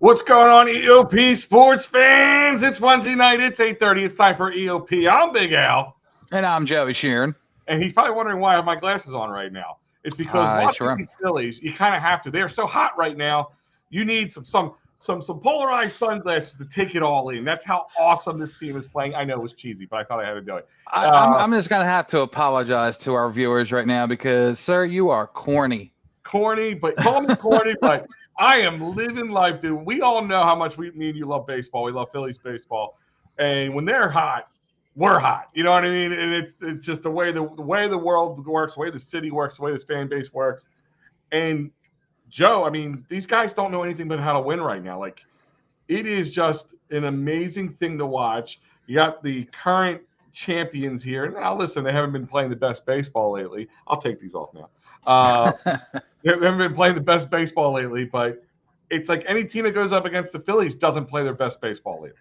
What's going on, EoP sports fans? It's Wednesday night. It's 8:30. It's time for EoP. I'm Big Al, And I'm Joey Sheeran. and he's probably wondering why I have my glasses on right now. It's because I watching sure am. these Phillies, you kind of have to. They're so hot right now. You need some polarized sunglasses to take it all in. That's how awesome this team is playing. I know it was cheesy, but I thought I had to do it. I, I'm, Uh, I'm just going to have to apologize to our viewers right now because, sir, you are corny. Corny, but call me corny, but I am living life, dude. We all know how much me and you love baseball. We love Phillies baseball, and when they're hot, we're hot. You know what I mean? And it's just the way the world works, the way the city works, the way this fan base works. And Joe, I mean, these guys don't know anything but how to win right now. Like it is just an amazing thing to watch. You got the current champions here. Now, listen, they haven't been playing the best baseball lately. I'll take these off now. They haven't been playing the best baseball lately, but it's like any team that goes up against the Phillies doesn't play their best baseball lately.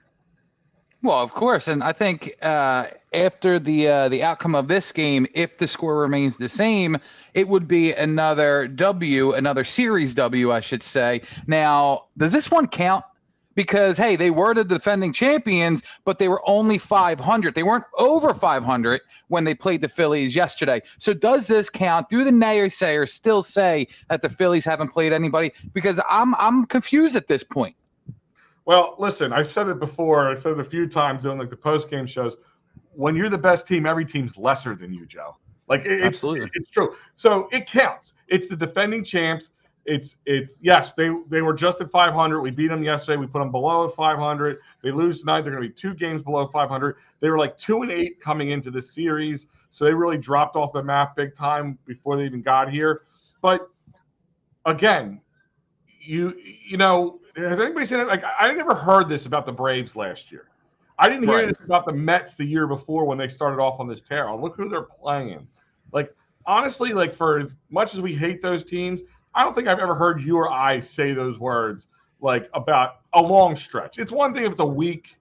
Well, of course, and I think after the outcome of this game, if the score remains the same, it would be another W, another series W, I should say. Now, does this one count? Because hey, they were the defending champions, but they were only 500. They weren't over 500 when they played the Phillies yesterday. So does this count? Do the naysayers still say that the Phillies haven't played anybody? Because I'm confused at this point. Well, listen, I said it before. I said it a few times doing like the post game shows. When you're the best team, every team's lesser than you, Joe. Like Absolutely. it's true. So it counts. It's the defending champs. It's yes, they were just at 500. We beat them yesterday. We put them below at 500. They lose tonight. They're going to be 2 games below 500. They were like 2-8 coming into the series, so they really dropped off the map big time before they even got here. But again, you know, has anybody seen it? Like I never heard this about the Braves last year. I didn't hear Right. this about the Mets the year before when they started off on this tear. Look who they're playing. Like honestly, like for as much as we hate those teams, I don't think I've ever heard you or I say those words like about a long stretch. It's one thing if it's a week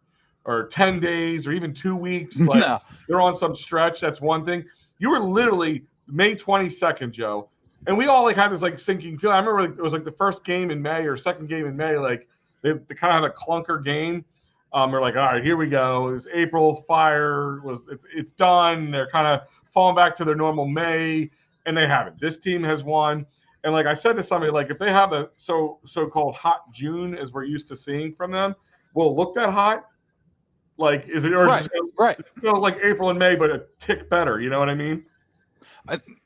or 10 days or even 2 weeks, like No. they're on some stretch. That's one thing. You were literally May 22nd, Joe, and we all like had this like sinking feeling. I remember like, it was like the first game in May or second game in May, like they kind of had a clunker game. We're like, all right, here we go. It's April fire it's done. They're kind of falling back to their normal May, and they haven't. This team has won, and like I said to somebody, like if they have a so-called hot June as we're used to seeing from them, will it look that hot? Like is it or Right. just Right. like April and May, but a tick better? You know what I mean?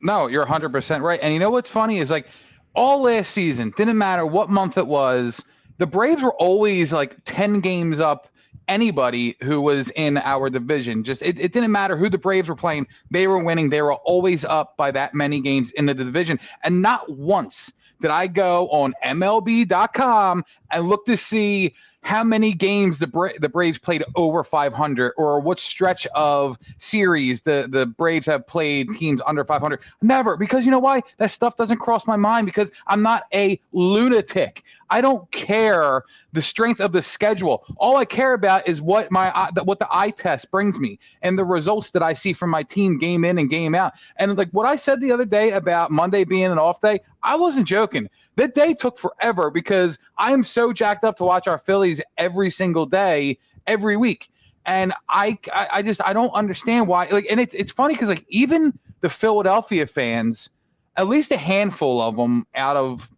No, you're 100% right. And you know what's funny is like all last season, didn't matter what month it was, the Braves were always like 10 games up anybody who was in our division. Just it didn't matter who the Braves were playing, they were winning. They were always up by that many games in the division. And not once did I go on MLB.com and look to see how many games the Braves played over 500 or what stretch of series the Braves have played teams under 500. Never, because you know why? That stuff doesn't cross my mind because I'm not a lunatic. I don't care the strength of the schedule. All I care about is what the eye test brings me and the results that I see from my team game in and game out. And like what I said the other day about Monday being an off day, I wasn't joking. That day took forever because I am so jacked up to watch our Phillies every single day, every week. And I don't understand why. Like, and it's funny because like even the Philadelphia fans, at least a handful of them out of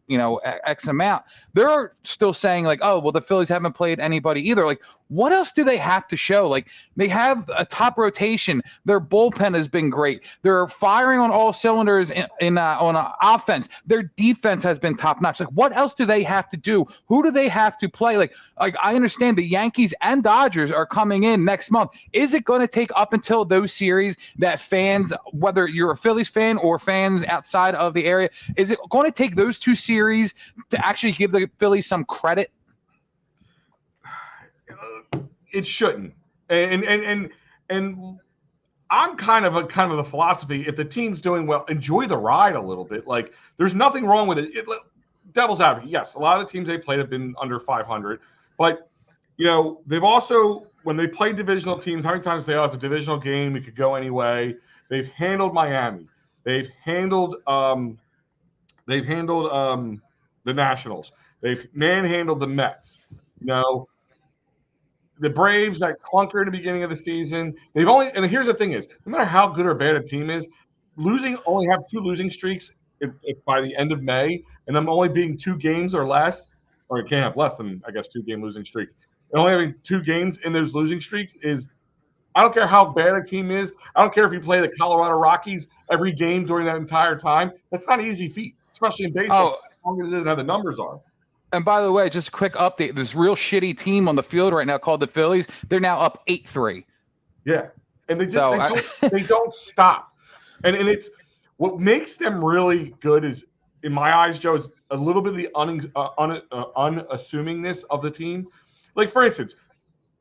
X amount, they're still saying like, oh well, the Phillies haven't played anybody either. Like, what else do they have to show? Like, they have a top rotation. Their bullpen has been great. They're firing on all cylinders on offense. Their defense has been top notch. Like, what else do they have to do? Who do they have to play? Like I understand the Yankees and Dodgers are coming in next month. Is it going to take up until those series that fans, whether you're a Phillies fan or fans outside of the area, is it going to take those two series to actually give the Phillies some credit? It shouldn't. And I'm kind of the philosophy. If the team's doing well, enjoy the ride a little bit. Like there's nothing wrong with it. Devil's advocate. Yes, a lot of the teams they played have been under 500, but they've also when they play divisional teams, how many times they say, "Oh, it's a divisional game. It could go any way." They've handled Miami. They've handled the Nationals. They've manhandled the Mets. You know, the Braves, that clunker in the beginning of the season. They've only, and here's the thing is, no matter how good or bad a team is, only have 2 losing streaks if by the end of May, and them only being 2 games or less, or it can't have less than, I guess, 2-game losing streak. And only having 2 games in those losing streaks is, I don't care how bad a team is. I don't care if you play the Colorado Rockies every game during that entire time. That's not an easy feat, especially in baseball. As long as it is how the numbers are. And by the way, just a quick update. This real shitty team on the field right now called the Phillies, they're now up 8-3. Yeah. And they don't stop. And it's what makes them really good is, in my eyes, Joe, is a little bit of the unassumingness of the team. Like, for instance,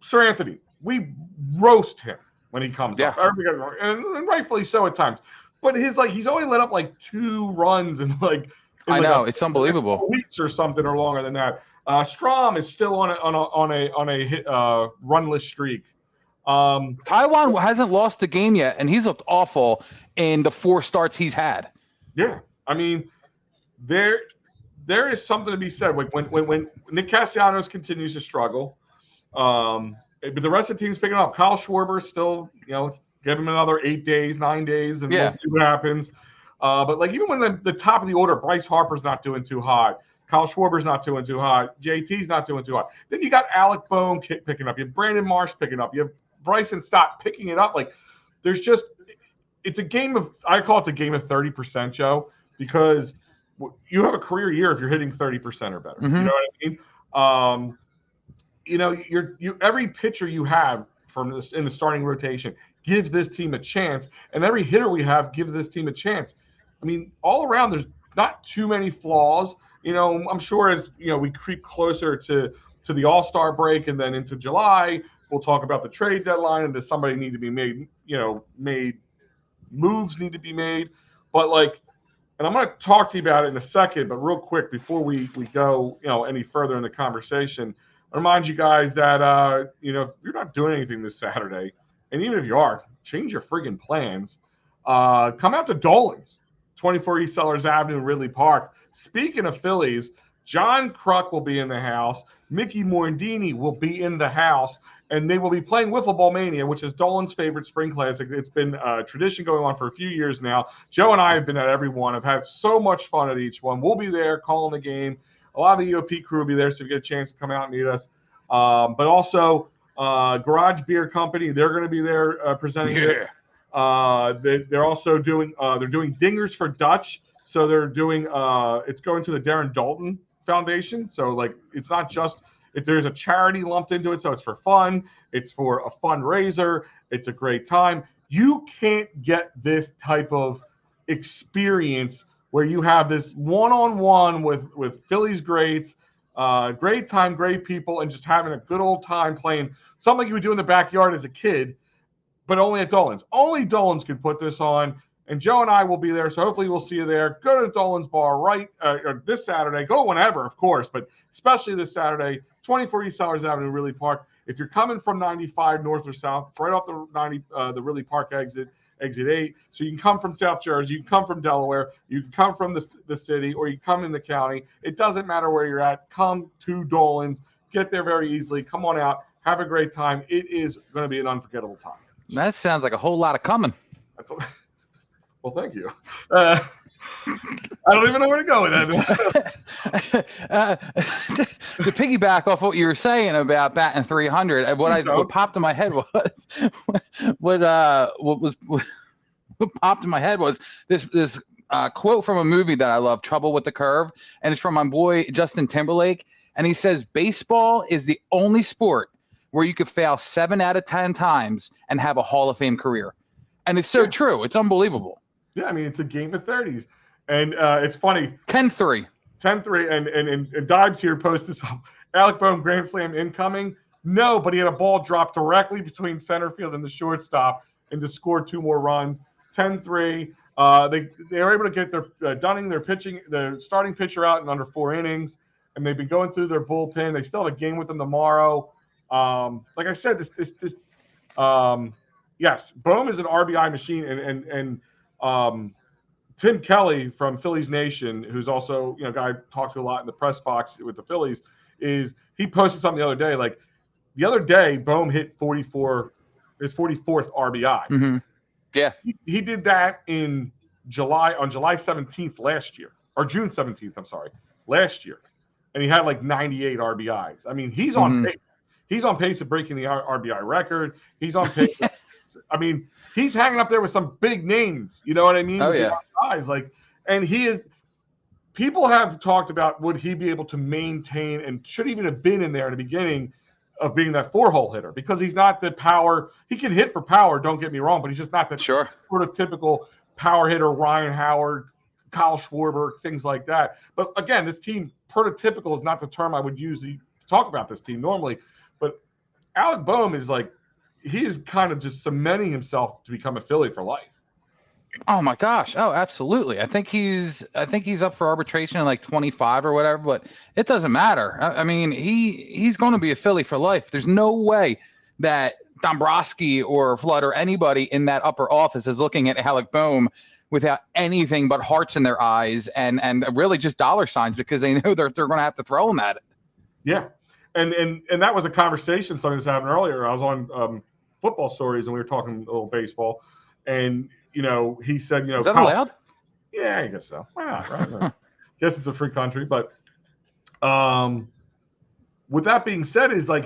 Sir Anthony, we roast him when he comes up. And rightfully so at times. But he's only let up like 2 runs and I know, it's unbelievable. Weeks or something or longer than that. Strom is still on a hit, runless streak. Taiwan hasn't lost a game yet, and he's looked awful in the 4 starts he's had. Yeah, I mean, there is something to be said. Like when Nick Castellanos continues to struggle, but the rest of the team's picking up. Kyle Schwarber still, give him another 8 days, 9 days, and we'll see what happens. But even when the top of the order, Bryce Harper's not doing too hot. Kyle Schwarber's not doing too hot. JT's not doing too hot. Then you got Alec Bohm picking up. You have Brandon Marsh picking up. You have Bryson Stott picking it up. It's a game of, I call it the game of 30%, Joe, because you have a career year if you're hitting 30% or better. Mm-hmm. You know what I mean? Every pitcher you have in the starting rotation gives this team a chance, and every hitter we have gives this team a chance. I mean, all around, there's not too many flaws. I'm sure as we creep closer to the All-Star break and then into July, we'll talk about the trade deadline and does somebody need to be made. Moves need to be made, but and I'm going to talk to you about it in a second. But real quick before we go any further in the conversation, I remind you guys that if you're not doing anything this Saturday, and even if you are, change your friggin' plans. Come out to Dolan's, 24 East Sellers Avenue in Ridley Park. Speaking of Phillies, John Kruk will be in the house. Mickey Morandini will be in the house. And they will be playing Wiffle Ball Mania, which is Dolan's favorite spring classic. It's been a tradition going on for a few years now. Joe and I have been at every one. I've had so much fun at each one. We'll be there calling the game. A lot of the EoP crew will be there, so if you get a chance to come out and meet us. But also Garage Beer Company, they're going to be there presenting it. They're also doing dingers for Dutch. So they're doing it's going to the Darren Dalton Foundation. So it's not just if there's a charity lumped into it, so it's for fun. It's for a fundraiser. It's a great time. You can't get this type of experience where you have this one-on-one with Phillies greats, great time, great people, and just having a good old time playing something like you would do in the backyard as a kid, but only at Dolan's. Only Dolan's can put this on, and Joe and I will be there, so hopefully we'll see you there. Go to Dolan's Bar this Saturday. Go whenever, of course, but especially this Saturday, 24 East Sellers Avenue, Ridley Park. If you're coming from 95 north or south, it's right off the Ridley Park exit 8. So you can come from South Jersey, you can come from Delaware, you can come from the city, or you can come in the county. It doesn't matter where you're at. Come to Dolan's. Get there very easily. Come on out. Have a great time. It is going to be an unforgettable time. That sounds like a whole lot of coming. Well, thank you. I don't even know where to go with that. To piggyback off what you were saying about batting 300, what popped in my head was what popped in my head was this quote from a movie that I love, Trouble with the Curve, and it's from my boy Justin Timberlake, and he says baseball is the only sport where you could fail 7 out of 10 times and have a Hall of Fame career, and it's so true. It's unbelievable. Yeah, I mean, it's a game of 30s. And it's funny. 10-3. 10-3. And Dibes here posted this up. Alec Bohm grand slam incoming. No, but he had a ball drop directly between center field and the shortstop and to score 2 more runs. 10-3. They were able to get their Dunning, their starting pitcher out in under 4 innings. And they've been going through their bullpen. They still have a game with them tomorrow. Like I said, yes, Bohm is an RBI machine. And Tim Kelly from Phillies Nation, who's also a guy I talked to a lot in the press box with the Phillies, he posted something the other day. Like the other day, Bohm hit his 44th RBI. Mm-hmm. Yeah, he did that on July 17th last year, or June 17th. I'm sorry, last year, and he had like 98 RBIs. I mean, he's on pace. He's on pace of breaking the RBI record. He's on pace. I mean, he's hanging up there with some big names. You know what I mean? Oh, yeah. Guys, and he is. People have talked about would he be able to maintain and should even have been in there in the beginning of being that 4-hole hitter, because he's not the power. He can hit for power, don't get me wrong, but he's just not the prototypical power hitter, Ryan Howard, Kyle Schwarber, things like that. But again, this team, prototypical is not the term I would use to talk about this team normally. But Alec Bohm he is kind of just cementing himself to become a Philly for life. Oh my gosh. Oh, absolutely. I think he's up for arbitration in like 25 or whatever, but it doesn't matter. I mean, he's going to be a Philly for life. There's no way that Dombrowski or Flood or anybody in that upper office is looking at Alec Bohm without anything but hearts in their eyes and really just dollar signs, because they know they're going to have to throw him at it. Yeah. And that was a conversation somebody was having earlier. I was on Football Stories and we were talking a little baseball, and he said, is that allowed? Yeah, I guess so. Why not? Right? Guess it's a free country, but with that being said, he's like,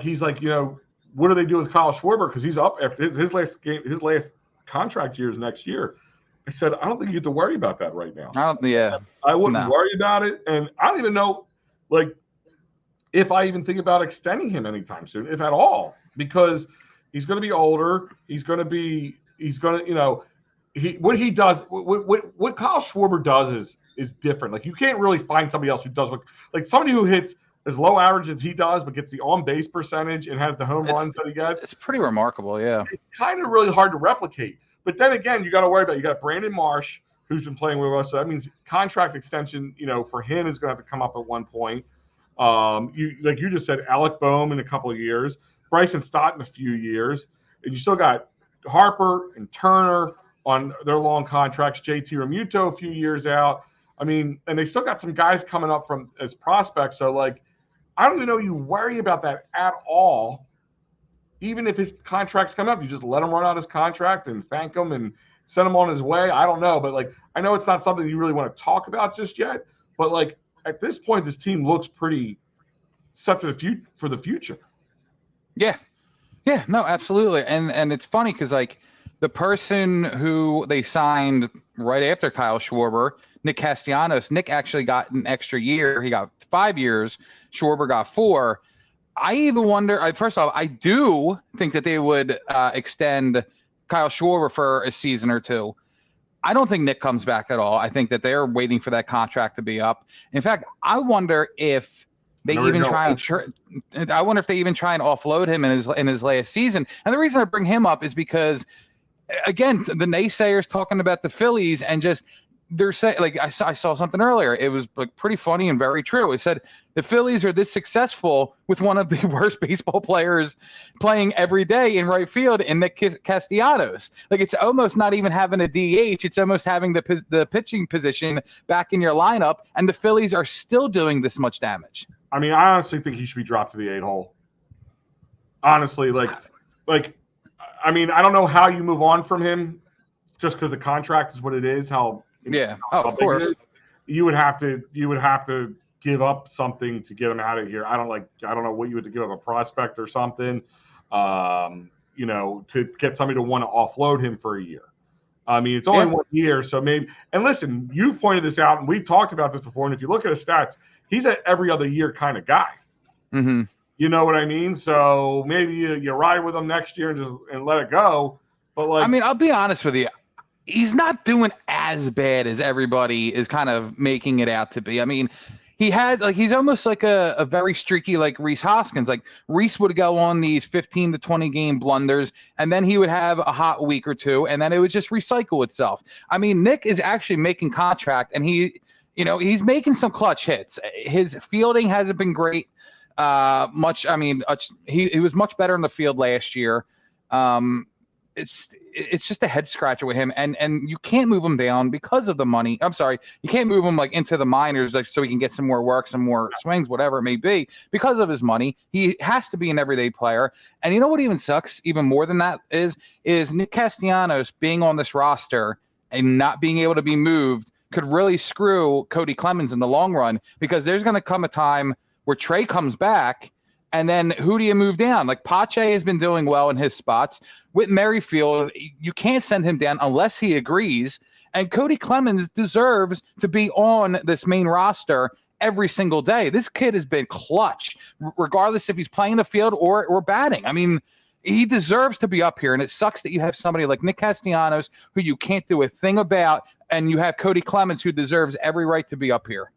what do they do with Kyle Schwarber? Because he's up after his last contract year is next year. I said, I don't think you have to worry about that right now. I wouldn't worry about it, and I don't even know, if I even think about extending him anytime soon, if at all, because he's going to be older. What he does, what Kyle Schwarber does is different. Like, you can't really find somebody else who does like somebody who hits as low average as he does, but gets the on base percentage and has the home runs that he gets. It's pretty remarkable. Yeah. It's kind of really hard to replicate. But then again, you got to worry about, you got Brandon Marsh, who's been playing with us. So that means contract extension, for him is going to have to come up at one point. You just said, Alec Bohm in a couple of years, Bryson Stott in a few years, and you still got Harper and Turner on their long contracts, JT Realmuto a few years out. I mean, and they still got some guys coming up as prospects. So, I don't even know you worry about that at all. Even if his contract's come up, you just let him run out his contract and thank him and send him on his way. I don't know, but I know it's not something you really want to talk about just yet. But at this point, this team looks pretty set for the future. Yeah, no, absolutely. And it's funny because the person who they signed right after Kyle Schwarber, Nick Castellanos, Nick actually got an extra year. He got 5 years. Schwarber got 4. I even wonder, first off, I do think that they would extend Kyle Schwarber for a season or two. I don't think Nick comes back at all. I think that they're waiting for that contract to be up. In fact, I wonder if they even try and offload him in his last season. And the reason I bring him up is because, again, the naysayers talking about the Phillies and just they're saying, I saw something earlier. It was pretty funny and very true. It said the Phillies are this successful with one of the worst baseball players playing every day in right field in Nick Castellanos. It's almost not even having a DH. It's almost having the pitching position back in your lineup, and the Phillies are still doing this much damage. I mean, I honestly think he should be dropped to the 8-hole. Honestly, I mean, I don't know how you move on from him just because the contract is what it is. Of course. You would have to give up something to get him out of here. I don't know what you would have to give up, a prospect or something, to get somebody to want to offload him for a year. I mean, it's only 1 year, so maybe. And listen, you pointed this out, and we've talked about this before. And if you look at his stats, he's an every other year kind of guy. Mm-hmm. You know what I mean? So maybe you ride with him next year and let it go. But I mean, I'll be honest with you. He's not doing as bad as everybody is kind of making it out to be. I mean, he has he's almost like a very streaky Rhys Hoskins. Rhys would go on these 15 to 20 game blunders, and then he would have a hot week or two, and then it would just recycle itself. I mean, Nick is actually making contract, and he's making some clutch hits. His fielding hasn't been great. Much. I mean, he was much better in the field last year. it's just a head scratcher with him, and you can't move him down because of the money. I'm sorry, you can't move him like into the minors like so he can get some more work, some more swings, whatever it may be, because of his money. He has to be an everyday player. And you know what even sucks even more than that is Nick Castellanos being on this roster and not being able to be moved could really screw Cody Clemens in the long run, because there's going to come a time where Trey comes back. And then who do you move down? Like Pache has been doing well in his spots. With Merrifield, you can't send him down unless he agrees. And Cody Clemens deserves to be on this main roster every single day. This kid has been clutch, regardless if he's playing the field or batting. I mean, he deserves to be up here. And it sucks that you have somebody like Nick Castellanos who you can't do a thing about, and you have Cody Clemens who deserves every right to be up here.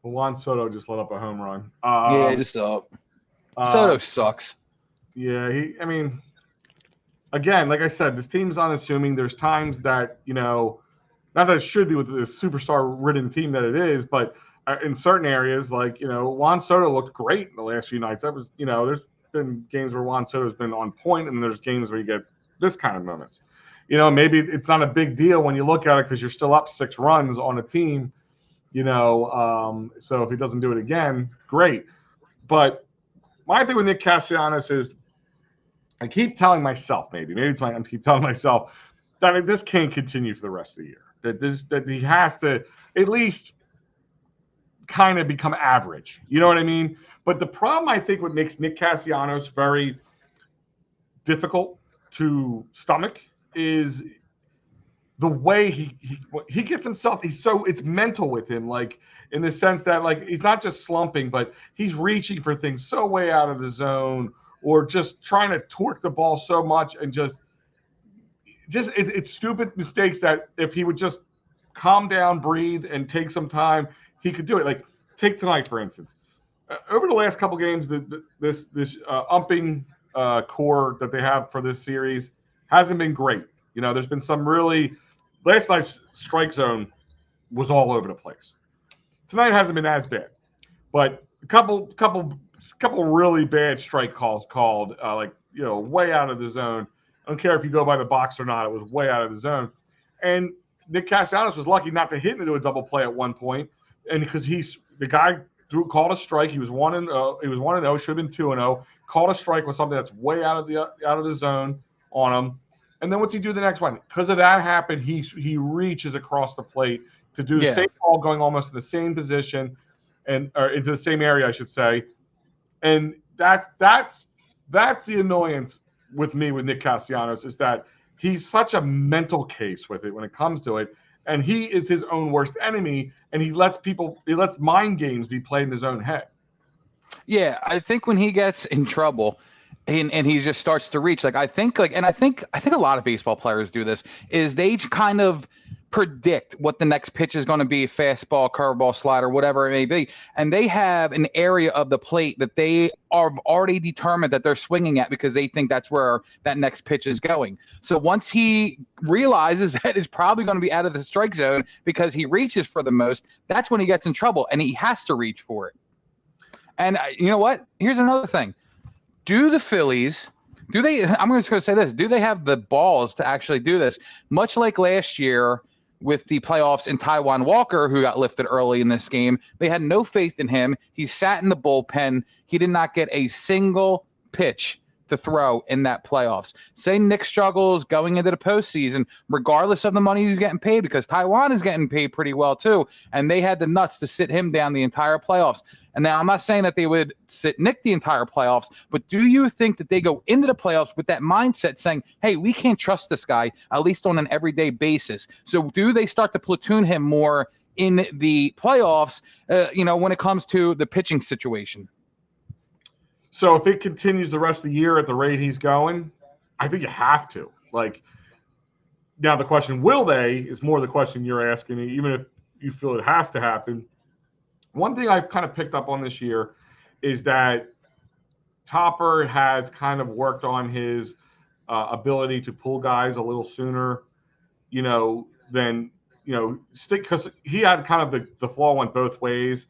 Well, Juan Soto just let up a home run. Yeah, just up. Soto sucks. Yeah, I mean, again, like I said, this team's unassuming. There's times that, not that it should be with this superstar-ridden team that it is, but in certain areas, like, Juan Soto looked great in the last few nights. That was, there's been games where Juan Soto's been on point, and there's games where you get this kind of moments. Maybe it's not a big deal when you look at it because you're still up 6 runs on a team, so if he doesn't do it again, great. But my thing with Nick Castellanos is I keep telling myself, maybe I keep telling myself that this can't continue for the rest of the year. That he has to at least kind of become average. You know what I mean? But the problem I think what makes Nick Castellanos very difficult to stomach is the way he gets himself. It's mental with him, like in the sense that like he's not just slumping, but he's reaching for things so way out of the zone, or just trying to torque the ball so much, and it's stupid mistakes that if he would just calm down, breathe, and take some time, he could do it. Like take tonight, for instance. Over the last couple games, this umping core that they have for this series hasn't been great. There's been some really – last night's strike zone was all over the place. Tonight hasn't been as bad. But a couple really bad strike calls called, way out of the zone. I don't care if you go by the box or not. It was way out of the zone. And Nick Castellanos was lucky not to hit into a double play at one point, and because the guy called a strike. He was 1-0. Should have been 2-0. Called a strike with something that's way out of the zone on him. And then what's he do the next one? Because of that happened, he reaches across the plate to do the same ball going almost in the same position or into the same area, I should say. And that's the annoyance with me with Nick Castellanos, is that he's such a mental case with it when it comes to it. And he is his own worst enemy, and he lets mind games be played in his own head. Yeah, I think when he gets in trouble and he just starts to reach, I think a lot of baseball players do this, is they kind of predict what the next pitch is going to be, fastball, curveball, slider, whatever it may be. And they have an area of the plate that they are already determined that they're swinging at because they think that's where that next pitch is going. So once he realizes that it's probably going to be out of the strike zone because he reaches for the most, that's when he gets in trouble, and he has to reach for it. And you know what? Here's another thing. Do the Phillies – I'm just going to say this. Do they have the balls to actually do this? Much like last year with the playoffs and Taijuan Walker, who got lifted early in this game, they had no faith in him. He sat in the bullpen. He did not get a single pitch to throw in that playoffs. Say Nick struggles going into the postseason, regardless of the money he's getting paid, because Taijuan is getting paid pretty well too, and they had the nuts to sit him down the entire playoffs. And now I'm not saying that they would sit Nick the entire playoffs, but do you think that they go into the playoffs with that mindset saying, hey, we can't trust this guy, at least on an everyday basis? So do they start to platoon him more in the playoffs, when it comes to the pitching situation? So if it continues the rest of the year at the rate he's going, I think you have to. Now the question, will they, is more the question you're asking me, even if you feel it has to happen. One thing I've kind of picked up on this year is that Topper has kind of worked on his ability to pull guys a little sooner, than, stick, because he had kind of the flaw went both ways.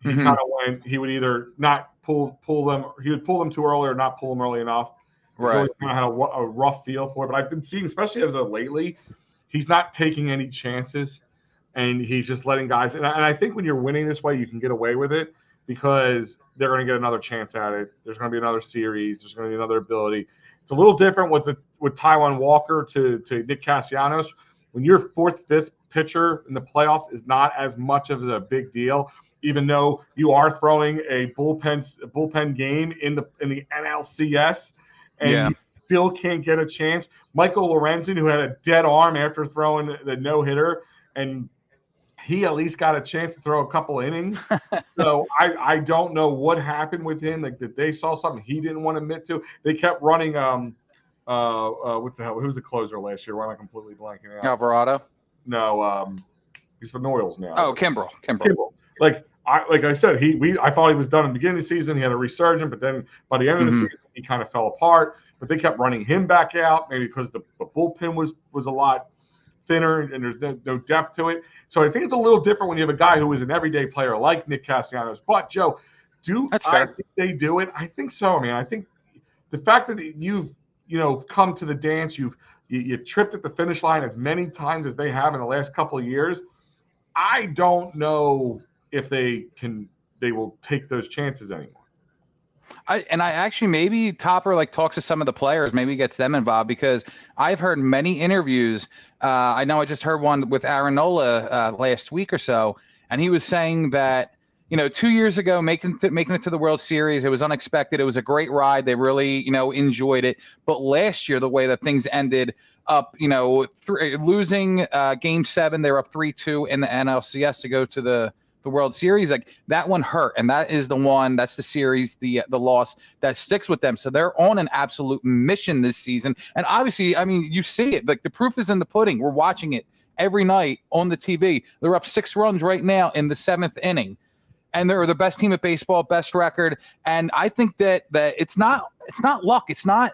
He kind of he would either not pull them, he would pull them too early or not pull them early enough. He's always kind of had a rough feel for it. But I've been seeing, especially as of lately, he's not taking any chances, and he's just letting guys. And I think when you're winning this way, you can get away with it because they're going to get another chance at it. There's going to be another series. There's going to be another ability. It's a little different with Taijuan Walker to Nick Castellanos. When you're fourth, fifth pitcher in the playoffs is not as much of a big deal, even though you are throwing a bullpen game in the NLCS, and you still can't get a chance. Michael Lorenzen, who had a dead arm after throwing the no-hitter, and he at least got a chance to throw a couple innings. So I don't know what happened with him. Like, that they saw something he didn't want to admit to. They kept running what the hell? Who was the closer last year? Why am I completely blanking out? Alvarado? No, he's for the Orioles now. Oh, Kimbrel. Like I said, I thought he was done in the beginning of the season. He had a resurgence, but then by the end of the season, he kind of fell apart. But they kept running him back out, maybe because the bullpen was a lot thinner and there's no depth to it. So I think it's a little different when you have a guy who is an everyday player like Nick Castellanos. But Joe, I think they do it? I think so, man. I think the fact that you've come to the dance, you've tripped at the finish line as many times as they have in the last couple of years. I don't know if they will take those chances anymore. I actually maybe Topper talks to some of the players, maybe gets them involved, because I've heard many interviews. I know I just heard one with Aaron Nola last week or so, and he was saying that 2 years ago making it to the World Series, it was unexpected. It was a great ride. They really enjoyed it. But last year, the way that things ended up, losing Game 7, they were up 3-2 in the NLCS to go to the World Series. That one hurt, and that's the series, the loss that sticks with them. So they're on an absolute mission this season. And obviously, I mean, you see it. The proof is in the pudding. We're watching it every night on the TV. They're up 6 runs right now in the 7th inning. And they're the best team at baseball, best record. And I think that it's not luck. It's not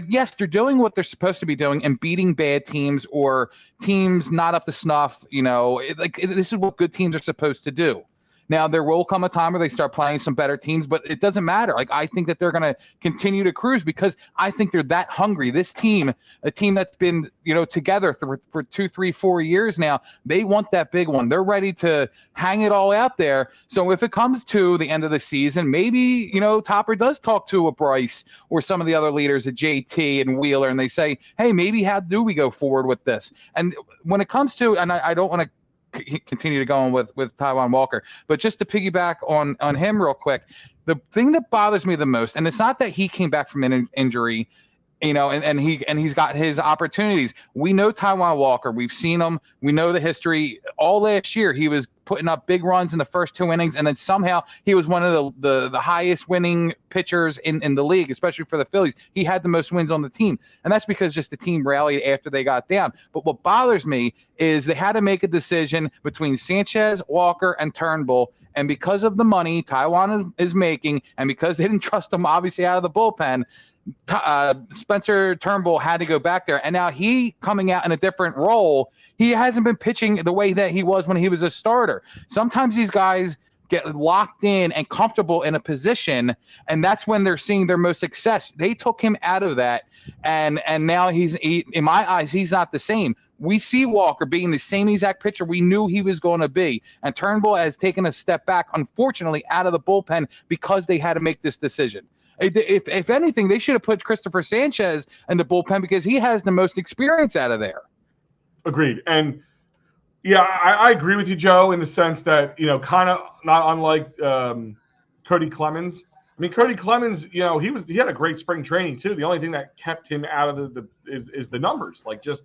yes, they're doing what they're supposed to be doing and beating bad teams or teams not up to snuff. This is what good teams are supposed to do. Now, there will come a time where they start playing some better teams, but it doesn't matter. I think that they're going to continue to cruise because I think they're that hungry. This team, a team that's been, together for 2, 3, 4 years now, they want that big one. They're ready to hang it all out there. So if it comes to the end of the season, maybe, Topper does talk to a Bryce or some of the other leaders, a JT and Wheeler, and they say, hey, maybe how do we go forward with this? And when it comes to, and I don't want to continue to go on with Taijuan Walker, but just to piggyback on him real quick, the thing that bothers me the most, and it's not that he came back from an injury, and he's got his opportunities. We know Taijuan Walker. We've seen him. We know the history. All last year, he was putting up big runs in the first 2 innings, and then somehow he was one of the highest winning pitchers in the league, especially for the Phillies. He had the most wins on the team, and that's because just the team rallied after they got down. But what bothers me is they had to make a decision between Sanchez, Walker, and Turnbull, and because of the money Taijuan is making, and because they didn't trust him, obviously, out of the bullpen, Spencer Turnbull had to go back there, and now he coming out in a different role. He hasn't been pitching the way that he was when he was a starter. Sometimes these guys get locked in and comfortable in a position, and that's when they're seeing their most success. They took him out of that, and now in my eyes, he's not the same. We see Walker being the same exact pitcher we knew he was going to be, and Turnbull has taken a step back, unfortunately, out of the bullpen because they had to make this decision. If anything, they should have put Christopher Sanchez in the bullpen because he has the most experience out of there. Agreed. And yeah, I agree with you, Joe, in the sense that, kind of not unlike Cody Clemens. I mean, Cody Clemens, he had a great spring training too. The only thing that kept him out of is the numbers, just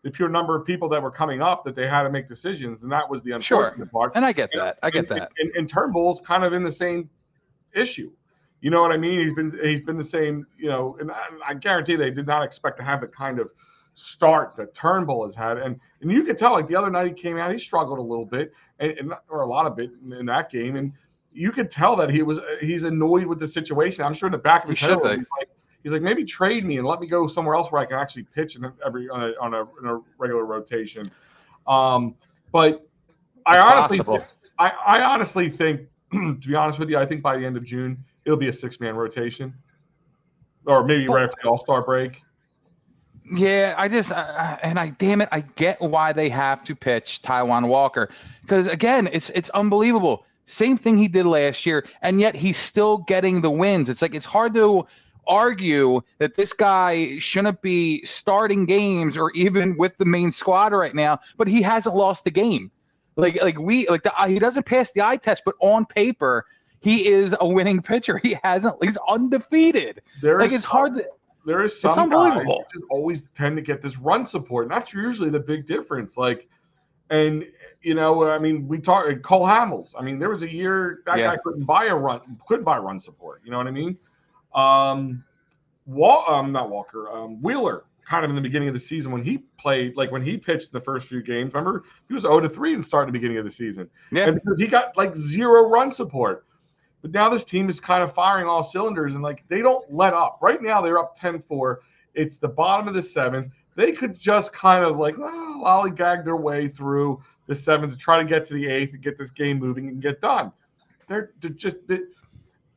the pure number of people that were coming up that they had to make decisions, and that was the unfortunate part. And I get that. And Turnbull's kind of in the same issue. You know what I mean? He's been the same, and I guarantee they did not expect to have the kind of start that Turnbull has had. And you could tell, the other night he came out, he struggled a little bit, or a lot of bit in that game. And you could tell that he's annoyed with the situation. I'm sure in the back of his head, he's like, maybe trade me and let me go somewhere else where I can actually pitch in a regular rotation. But I honestly think, to be honest with you, I think by the end of June, it'll be a 6-man rotation. or maybe right after the All-Star break. Yeah, damn it, I get why they have to pitch Taijuan Walker, because again, it's unbelievable. Same thing he did last year, and yet he's still getting the wins. It's like it's hard to argue that this guy shouldn't be starting games or even with the main squad right now, but he hasn't lost a game. He doesn't pass the eye test, but on paper he is a winning pitcher. He's undefeated. It's hard to. There is some guys who just always tend to get this run support, and that's usually the big difference. And I mean, we talked Cole Hamels. I mean, there was a year that guy couldn't buy run support. You know what I mean? Not Walker. Wheeler, kind of in the beginning of the season when he played, when he pitched in the first few games. Remember, he was 0-3 in start at the beginning of the season. Yeah, and he got zero run support. But now this team is kind of firing all cylinders, and they don't let up. Right now they're up 10-4. It's the bottom of the seventh. They could just kind of lollygag their way through the seventh to try to get to the eighth and get this game moving and get done.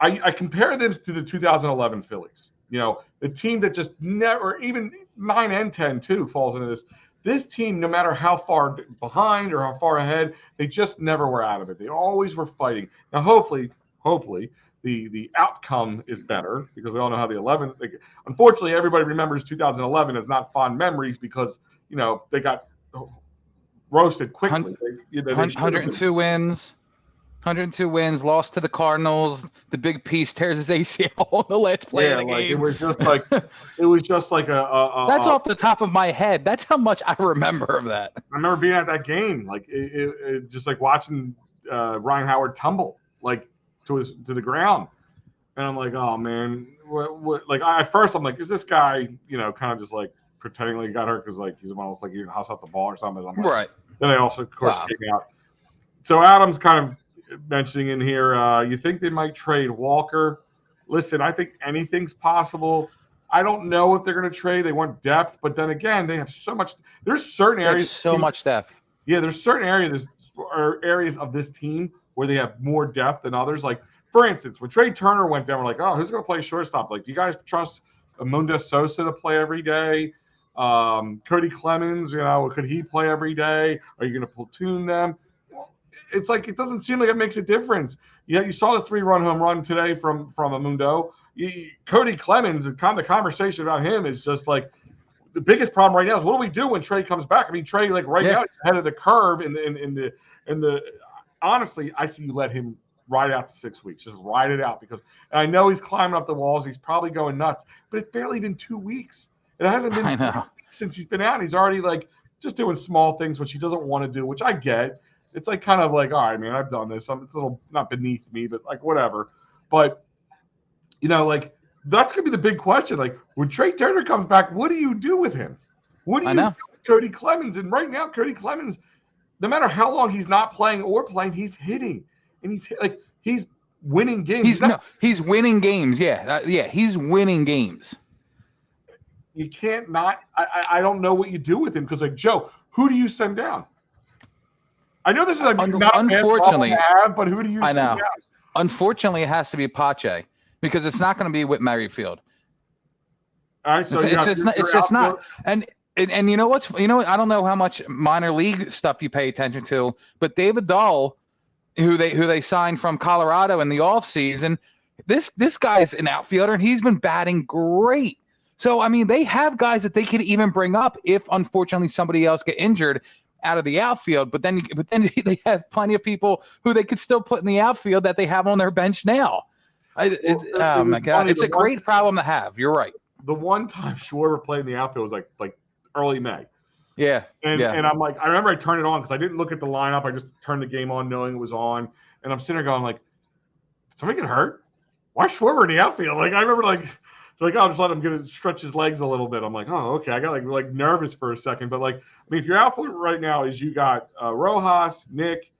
I compare them to the 2011 Phillies. The team that just never, even 9 and 10 too, falls into this. This team, no matter how far behind or how far ahead, they just never were out of it. They always were fighting. Now, hopefully the outcome is better, because we all know how the 11. Unfortunately, everybody remembers 2011 as not fond memories because they got roasted quickly. 102 wins. 102 wins, lost to the Cardinals. The big piece tears his ACL on the last play of the game. It was just like a. That's off the top of my head. That's how much I remember of that. I remember being at that game, just watching Ryan Howard tumble to the ground, and I'm like, oh man, what? At first I'm like, is this guy kind of just pretending he got hurt because he's almost he didn't house out the ball or something? I'm right. Then I also, of course, came out. So Adam's kind of mentioning in here, you think they might trade Walker? Listen, I think anything's possible. I don't know if they're going to trade. They want depth, but then again, they have so much. There's certain areas. So much depth. Yeah, there's certain areas of this team where they have more depth than others. For instance, when Trey Turner went down, we're like, oh, who's going to play shortstop? Do you guys trust Mundo Sosa to play every day? Cody Clemens, could he play every day? Are you going to platoon them? It's it doesn't seem like it makes a difference. Yeah, you saw the 3-run home run today from Mundo. Cody Clemens, and the conversation about him is just the biggest problem right now is what do we do when Trey comes back? I mean, Trey now is ahead of the curve in the honestly, I see you let him ride out the 6 weeks. Just ride it out, because and I know he's climbing up the walls. He's probably going nuts, but it's barely been 2 weeks. It hasn't been 2 weeks since he's been out. He's already just doing small things, which he doesn't want to do, which I get. It's all right, man, I've done this. It's a little not beneath me, but whatever. But, that's going to be the big question. When Trey Turner comes back, what do you do with him? What do you do with Cody Clemens? And right now, Cody Clemens, no matter how long he's not playing or playing, he's hitting. And he's winning games. He's winning games. Yeah. He's winning games. You can't not. I don't know what you do with him, because Joe, who do you send down? I know this is not unfortunately a bad problem to have, but who do you send down? Unfortunately, it has to be Pache, because it's not going to be Whit Merrifield. All right, so it's just not. And you know what? I don't know how much minor league stuff you pay attention to, but David Dahl, who they signed from Colorado in the offseason, this guy's an outfielder, and he's been batting great. So I mean, they have guys that they could even bring up if unfortunately somebody else get injured out of the outfield. But then they have plenty of people who they could still put in the outfield that they have on their bench now. Oh my God, it's a great problem to have. You're right. The one time Schwarber played in the outfield was like early May. Yeah. And I'm I remember I turned it on because I didn't look at the lineup. I just turned the game on knowing it was on. And I'm sitting there going did somebody get hurt? Why Schwarber in the outfield? I remember I'll just let him stretch his legs a little bit. I'm oh, okay. I got nervous for a second. But if your outfield right now is you got Rojas, Nick,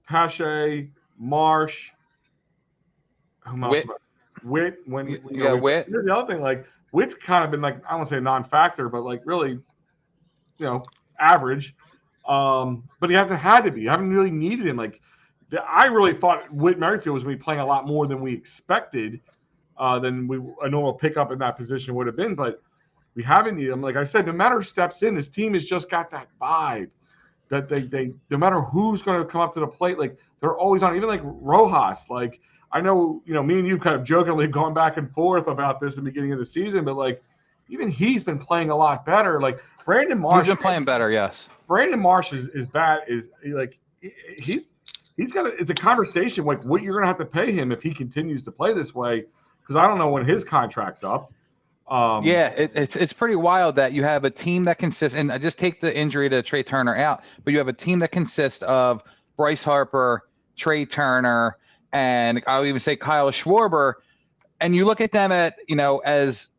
Pache, Marsh, Whit. Whit. Here's the other thing, Whit's kind of been I don't want to say a non-factor, but really, average. But he hasn't had to be. I haven't really needed him. I really thought Whit Merrifield was going to be playing a lot more than we expected. than a normal pickup in that position would have been. But we haven't needed him. Like I said, no matter who steps in, this team has just got that vibe that they no matter who's going to come up to the plate, like they're always on. Even like Rojas, like I know, me and you kind of jokingly gone back and forth about this at the beginning of the season, but like even he's been playing a lot better. Like Brandon Marsh, he's been playing better. Yes, Brandon Marsh is bad. He's got it's a conversation like what you're going to have to pay him if he continues to play this way, because I don't know when his contract's up. It's pretty wild that you have a team that consists, and I just take the injury to Trey Turner out, but you have a team that consists of Bryce Harper, Trey Turner, and I'll even say Kyle Schwarber, and you look at them as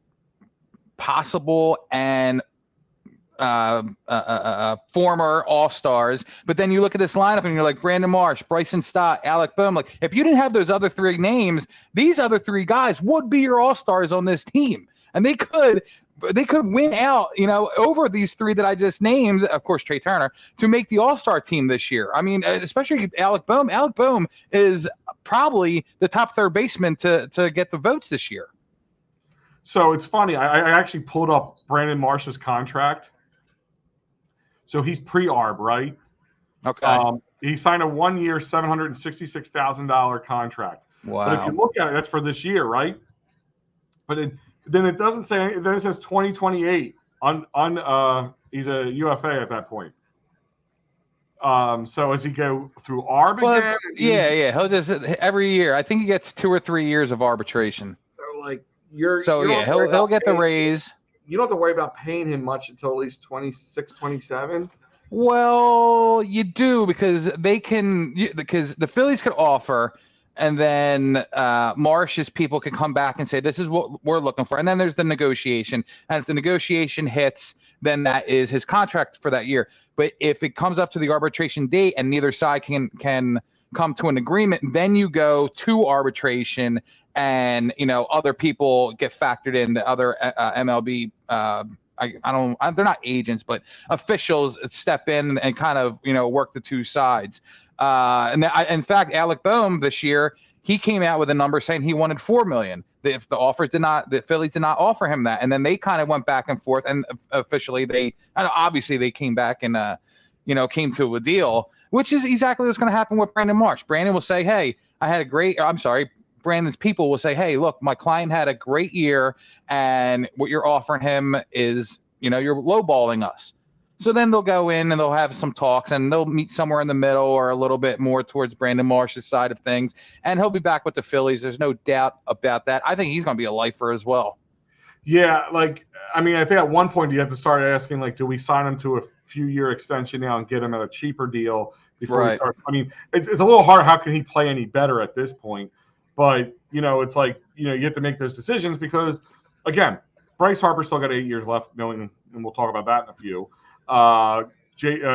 possible and former All-Stars, but then you look at this lineup and you're like Brandon Marsh, Bryson Stott, Alec Boehm. Like if you didn't have those other three names, these other three guys would be your All-Stars on this team. And they could win out, over these three that I just named, of course, Trey Turner, to make the All-Star team this year. I mean, especially Alec Boehm. Alec Boehm is probably the top third baseman to get the votes this year. So it's funny. I actually pulled up Brandon Marsh's contract. So he's pre-ARB, right? Okay. He signed a 1-year, $766,000 contract. Wow. But if you look at it, that's for this year, right? But then it doesn't say. Then it says 2028. He's a UFA at that point. So as he go through ARB again? Yeah. He'll just every year. I think he gets 2 or 3 years of arbitration. So like he'll get the raise. You don't have to worry about paying him much until at least 26, 27. Well, you do because because the Phillies could offer. And then Marsh's people can come back and say, this is what we're looking for. And then there's the negotiation. And if the negotiation hits, then that is his contract for that year. But if it comes up to the arbitration date and neither side can come to an agreement, then you go to arbitration and, other people get factored in, the other MLB they're not agents, but officials step in and kind of, work the two sides. In fact, Alec Boehm this year, he came out with a number saying he wanted $4 million. If the Phillies did not offer him that, and then they kind of went back and forth, and officially obviously they came back and came to a deal, which is exactly what's going to happen with Brandon Marsh. Brandon will say, hey, Brandon's people will say, hey, look, my client had a great year, and what you're offering him is, you're lowballing us. So then they'll go in and they'll have some talks and they'll meet somewhere in the middle or a little bit more towards Brandon Marsh's side of things. And he'll be back with the Phillies. There's no doubt about that. I think he's going to be a lifer as well. Yeah. I think at one point you have to start asking, do we sign him to a few-year extension now and get him at a cheaper deal before we start? I mean, it's a little hard. How can he play any better at this point? But, it's you have to make those decisions because, again, Bryce Harper still got 8 years left, and we'll talk about that in a few.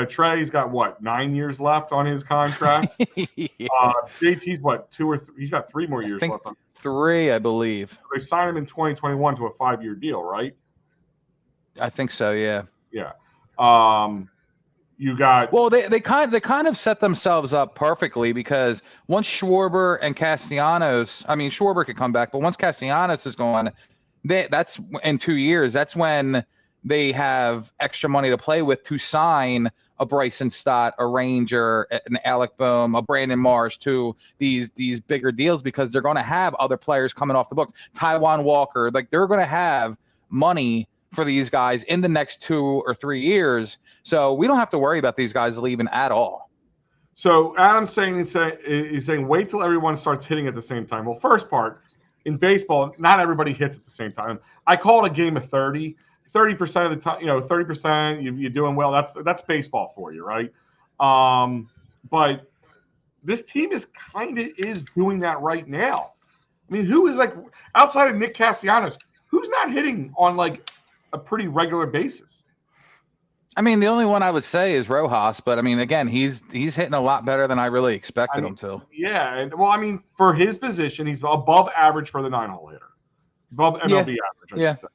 Trey's got 9 years left on his contract. JT's 2 or 3. He's got 3 more years left. 3, I believe. They signed him in 2021 to a 5-year deal, right? I think so. Yeah. Yeah. You got they kind of set themselves up perfectly because once Schwarber and Castellanos, Schwarber could come back, but once Castellanos is gone, that's in 2 years. That's when they have extra money to play with to sign a Bryson Stott, a Ranger, an Alec Boehm, a Brandon Marsh to these bigger deals because they're going to have other players coming off the books. Taijuan Walker, they're going to have money for these guys in the next 2 or 3 years. So we don't have to worry about these guys leaving at all. So Adam's saying wait till everyone starts hitting at the same time. Well, first part, in baseball, not everybody hits at the same time. I call it a game of 30. 30% of the time, 30%, you're doing well. That's baseball for you, right? But this team is doing that right now. Who is outside of Nick Castellanos, who's not hitting on a pretty regular basis? The only one I would say is Rojas, but again, he's hitting a lot better than I really expected him to. Yeah, and for his position, he's above average for the 9-hole hitter, above MLB average. I should say.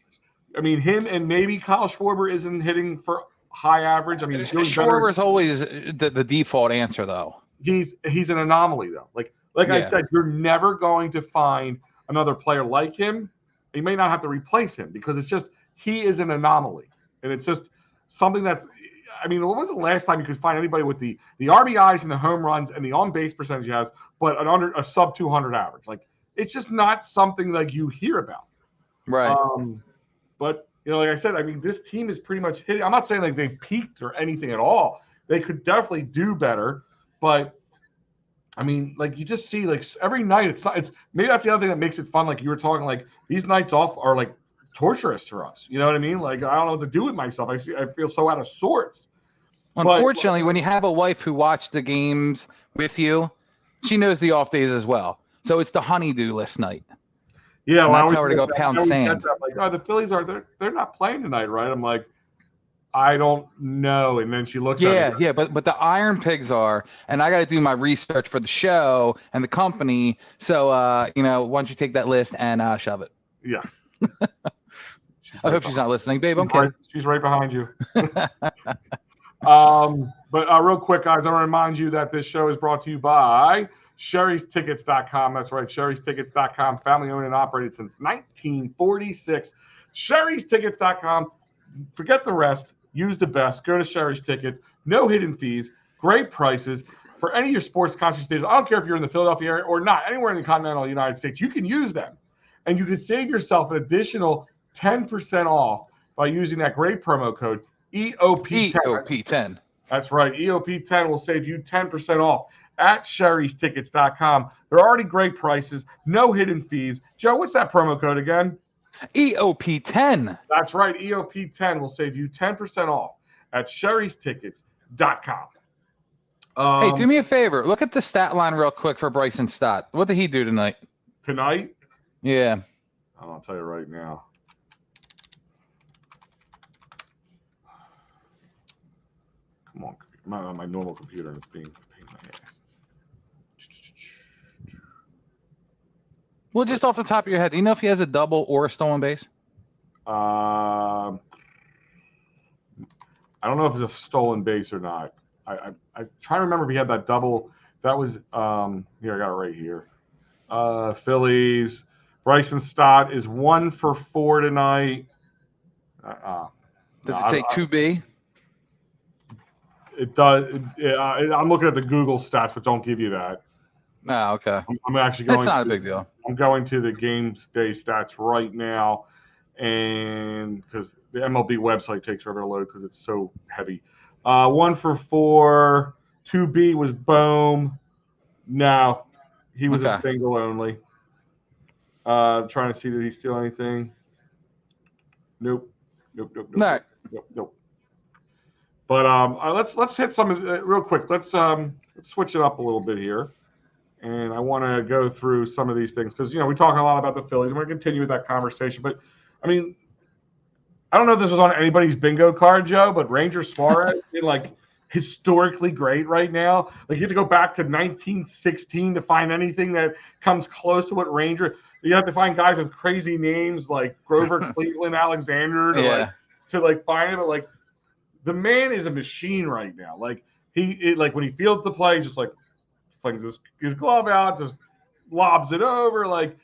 Him and maybe Kyle Schwarber isn't hitting for high average. He's doing Schwarber's always the default answer, though. He's an anomaly, though. I said, you're never going to find another player like him, you may not have to replace him because it's just he is an anomaly. And it's just something that's – I mean, when was the last time you could find anybody with the RBIs and the home runs and the on-base percentage he has, but a sub-200 average? Like, it's just not something like you hear about. Right. But, like I said, I mean, this team is pretty much hitting – I'm not saying like they've peaked or anything at all. They could definitely do better. But, I mean, like you just see like every night it's maybe that's the other thing that makes it fun. Like you were talking, like these nights off are like torturous for us. You know what I mean? Like I don't know what to do with myself. I feel so out of sorts. Unfortunately, when you have a wife who watched the games with you, she knows the off days as well. So it's the honey-do list night. Yeah, well, I tell her to go pound sand. Like, oh, the Phillies they're not playing tonight, right? I'm like, I don't know. And then she looks at me. Yeah, but the Iron Pigs are, and I got to do my research for the show and the company. So, why don't you take that list and shove it? Yeah. I hope she's not listening, babe. I'm kidding. She's right behind you. But real quick, guys, I want to remind you that this show is brought to you by Sherry'sTickets.com. That's right, Sherry'sTickets.com, family owned and operated since 1946. Sherry'sTickets.com. Forget the rest. Use the best. Go to Sherry's Tickets. No hidden fees. Great prices. For any of your sports conscious days, I don't care if you're in the Philadelphia area or not, anywhere in the continental United States, you can use them. And you can save yourself an additional 10% off by using that great promo code EoP10. EoP10. That's right. EoP10 will save you 10% off at Sherry'sTickets.com. They're already great prices. No hidden fees. Joe, what's that promo code again? EoP10. That's right. EoP10 will save you 10% off at Sherry'sTickets.com. Hey, do me a favor. Look at the stat line real quick for Bryson Stott. What did he do tonight? Tonight? Yeah. I'll tell you right now. Come on. I'm on my normal computer and it's being a pain in my ass. Well, just off the top of your head, do you know if he has a double or a stolen base? I don't know if it's a stolen base or not. I try to remember if he had that double. That was here. I got it right here. Phillies. Bryson Stott is 1 for 4 tonight. Does it take 2B? It does. I'm looking at the Google stats, but don't give you that. Oh, okay. I'm actually going. It's not a big deal. I'm going to the game day stats right now, and because the MLB website takes forever to load because it's so heavy. 1 for 4. 2B was Bohm. No, he was a single only. Trying to see did he steal anything? Nope. But let's hit some real quick. Let's switch it up a little bit here. And I want to go through some of these things because, we talk a lot about the Phillies. And we're going to continue with that conversation. But, I mean, I don't know if this was on anybody's bingo card, Joe, but Ranger Suarez is, like, historically great right now. Like, you have to go back to 1916 to find anything that comes close to what Ranger – you have to find guys with crazy names like Grover Cleveland Alexander to find him. But, like, the man is a machine right now. Like, when he fields the play, just, like, flings his glove out, just lobs it over. Like,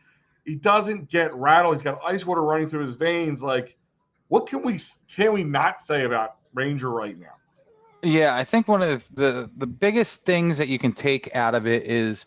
he doesn't get rattled. He's got ice water running through his veins. Like, what can we not say about Ranger right now? Yeah, I think one of the biggest things that you can take out of it is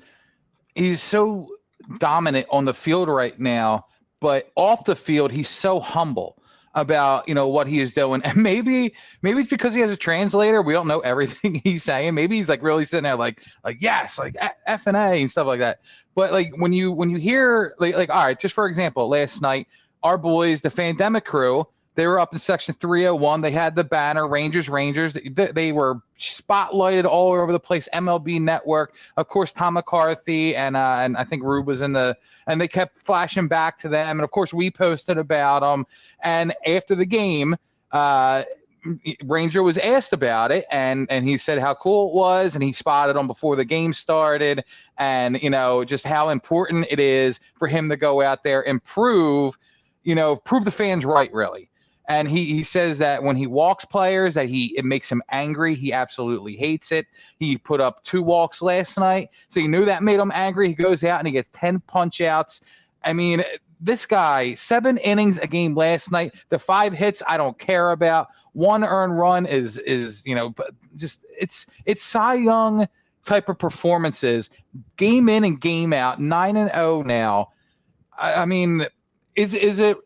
he's so dominant on the field right now, but off the field, he's so humble about what he is doing. And maybe it's because he has a translator. We don't know everything he's saying. Maybe he's like really sitting there like yes, like F and A and stuff like that. But like when you hear like all right, just for example, last night our boys, the Fandemic crew, they were up in section 301. They had the banner Rangers. They were spotlighted all over the place. MLB Network, of course, Tom McCarthy and I think Rube was in the. And they kept flashing back to them. And, of course, we posted about them. And after the game, Ranger was asked about it. And he said how cool it was. And he spotted them before the game started. And, just how important it is for him to go out there and prove the fans right, really. And he says that when he walks players, that it makes him angry. He absolutely hates it. He put up 2 walks last night, so he knew that made him angry. He goes out and he gets 10 punch outs I mean, this guy, 7 innings a game last night. The 5 hits I don't care about. 1 earned run is just it's Cy Young type of performances, game in and game out. 9-0 now. I mean, is it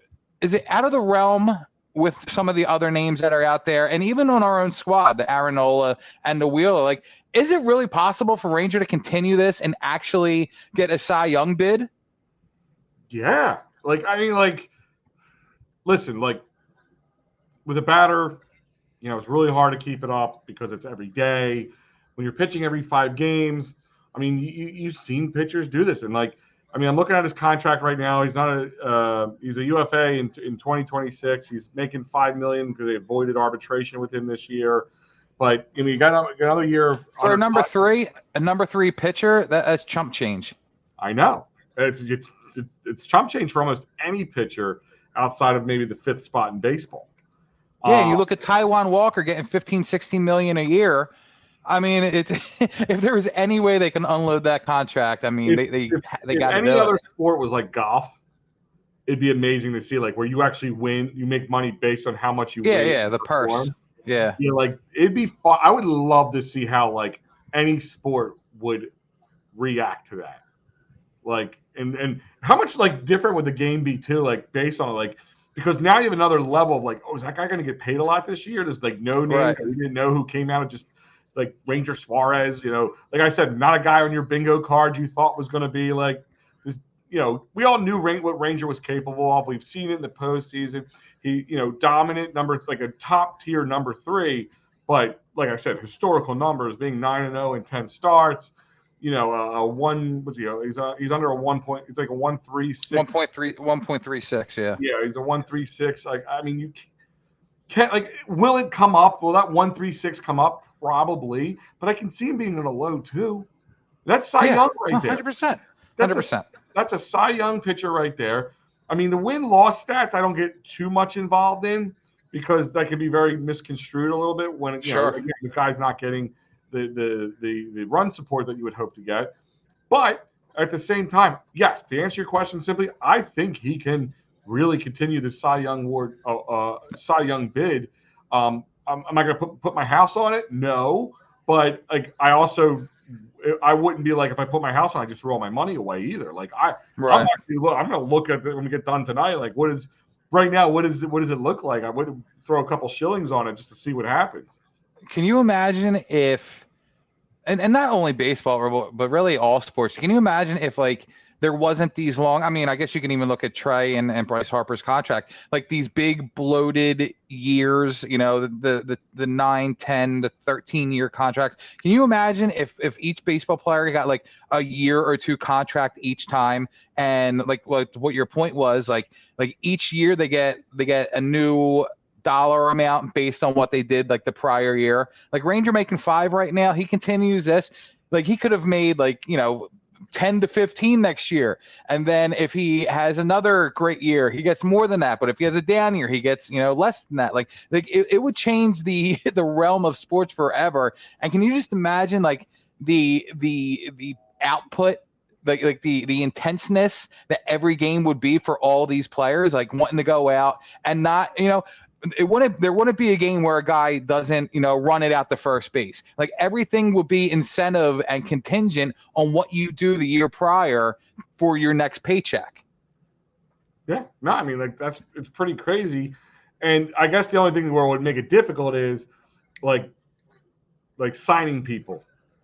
out of the realm with some of the other names that are out there, and even on our own squad, the Aaronola and the Wheeler? Like, is it really possible for Ranger to continue this and actually get a Cy Young bid? Yeah. Like, I mean, like, listen, like, with a batter, it's really hard to keep it up because it's every day. When you're pitching every 5 games, I mean, you've seen pitchers do this. And, like, I mean, I'm looking at his contract right now. He's not he's a UFA in 2026. He's making $5 million because they avoided arbitration with him this year. But you got another year for a number 3 pitcher. That's chump change. I know it's chump change for almost any pitcher outside of maybe the 5th spot in baseball. Yeah, you look at Taijuan Walker getting 15-16 million a year. I mean, if there was any way they can unload that contract, I mean, they got to do it. Any other sport was like golf, it'd be amazing to see, like, where you actually win, you make money based on how much you win. Yeah, the purse. Yeah, like, it'd be fun. I would love to see how, like, any sport would react to that. Like, and how much, like, different would the game be too? Like, based on, like, because now you have another level of, like, oh, is that guy going to get paid a lot this year? There's, like, no name. Right. We didn't know who came out of just, like, Ranger Suarez, like I said, not a guy on your bingo card you thought was going to be, like, this, we all knew what Ranger was capable of. We've seen it in the postseason. He, dominant numbers, like a top tier number 3, but like I said, historical numbers being 9-0 in 10 starts. He's under a 1 point. It's like a 1.36. 1.36. Yeah. Yeah, he's a 1.36. Like, I mean, you can't, like, will it come up? Will that 1.36 come up? Probably, but I can see him being in a low too. That's Cy Young right there. 100%. 100%. That's a Cy Young pitcher right there. I mean, the win-loss stats I don't get too much involved in because that can be very misconstrued a little bit when again, the guy's not getting the run support that you would hope to get. But at the same time, yes, to answer your question simply, I think he can really continue the Cy Young bid. Am I going to put my house on it? No, but, like, I wouldn't be like, if I put my house on, I just throw all my money away either. Like, I'm going to look at it when we get done tonight. Like, what does it look like? I would throw a couple shillings on it just to see what happens. Can you imagine if, and not only baseball, but really all sports, can you imagine if, like, there wasn't these long, I mean, I guess you can even look at Trey and Bryce Harper's contract, like these big bloated years, the 9, 10, the 13-year contracts. Can you imagine if each baseball player got, like, a year or 2 contract each time, and like what your point was, like each year they get a new dollar amount based on what they did, like, the prior year. Like, Ranger making 5 right now, he continues this, like, he could have made, like, 10 to 15 next year, and then if he has another great year, he gets more than that. But if he has a down year, he gets less than that. Like it would change the realm of sports forever. And can you just imagine, like, the output, like the intenseness that every game would be for all these players, like, wanting to go out and not there wouldn't be a game where a guy doesn't, run it out to first base. Like, everything will be incentive and contingent on what you do the year prior for your next paycheck. Yeah, no, I mean, like, it's pretty crazy. And I guess the only thing where it would make it difficult is like signing people.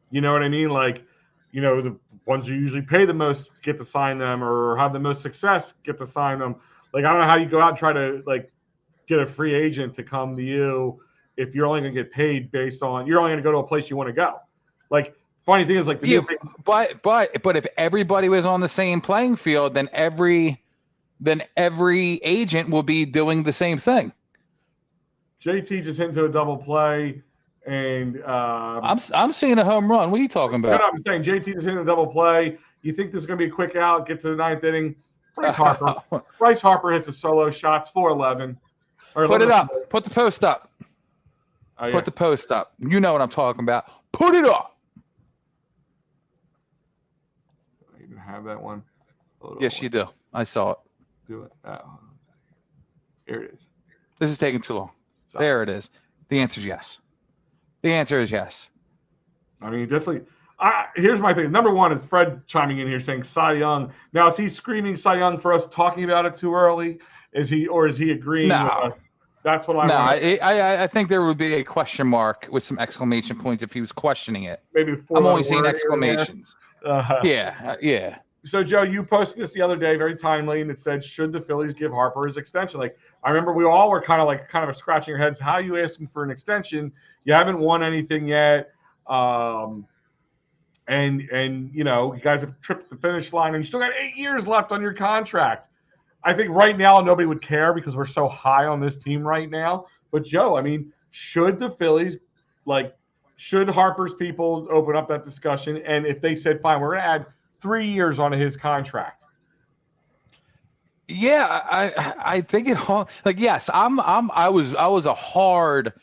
You know what I mean? Like, the ones who usually pay the most get to sign them, or have the most success get to sign them. Like, I don't know how you go out and try to, like, get a free agent to come to you if you're only going to get paid based on, you're only going to go to a place you want to go. Like, funny thing is, like, but if everybody was on the same playing field, then every agent will be doing the same thing. JT just hit into a double play, and I'm seeing a home run. What are you talking about? No, I'm saying JT just hit a double play. You think this is going to be a quick out, get to the 9th inning? Bryce Harper hits a solo shot, 4-11. Put it up. Put the post up. Oh, yeah. Put the post up. You know what I'm talking about. Put it up. I even have that one. Yes, you do. I saw it. Do it. Oh, here it is. This is taking too long. Sorry. There it is. The answer is yes. The answer is yes. I mean, definitely. Here's my thing. Number one is Fred chiming in here saying Cy Young. Now, is he screaming Cy Young for us talking about it too early? Is he agreeing? No. That's what I No, want. I think there would be a question mark with some exclamation points if he was questioning it. Maybe I'm only seeing exclamations. Yeah. So, Joe, you posted this the other day, very timely, and it said, should the Phillies give Harper his extension? Like, I remember we all were kind of scratching our heads. How are you asking for an extension? You haven't won anything yet. And you know, you guys have tripped the finish line, and you still got 8 years left on your contract. I think right now nobody would care because we're so high on this team right now. But, Joe, I mean, should the Phillies, should Harper's people open up that discussion? And if they said, fine, we're going to add 3 years onto his contract. Yeah, I think yes, I was a hard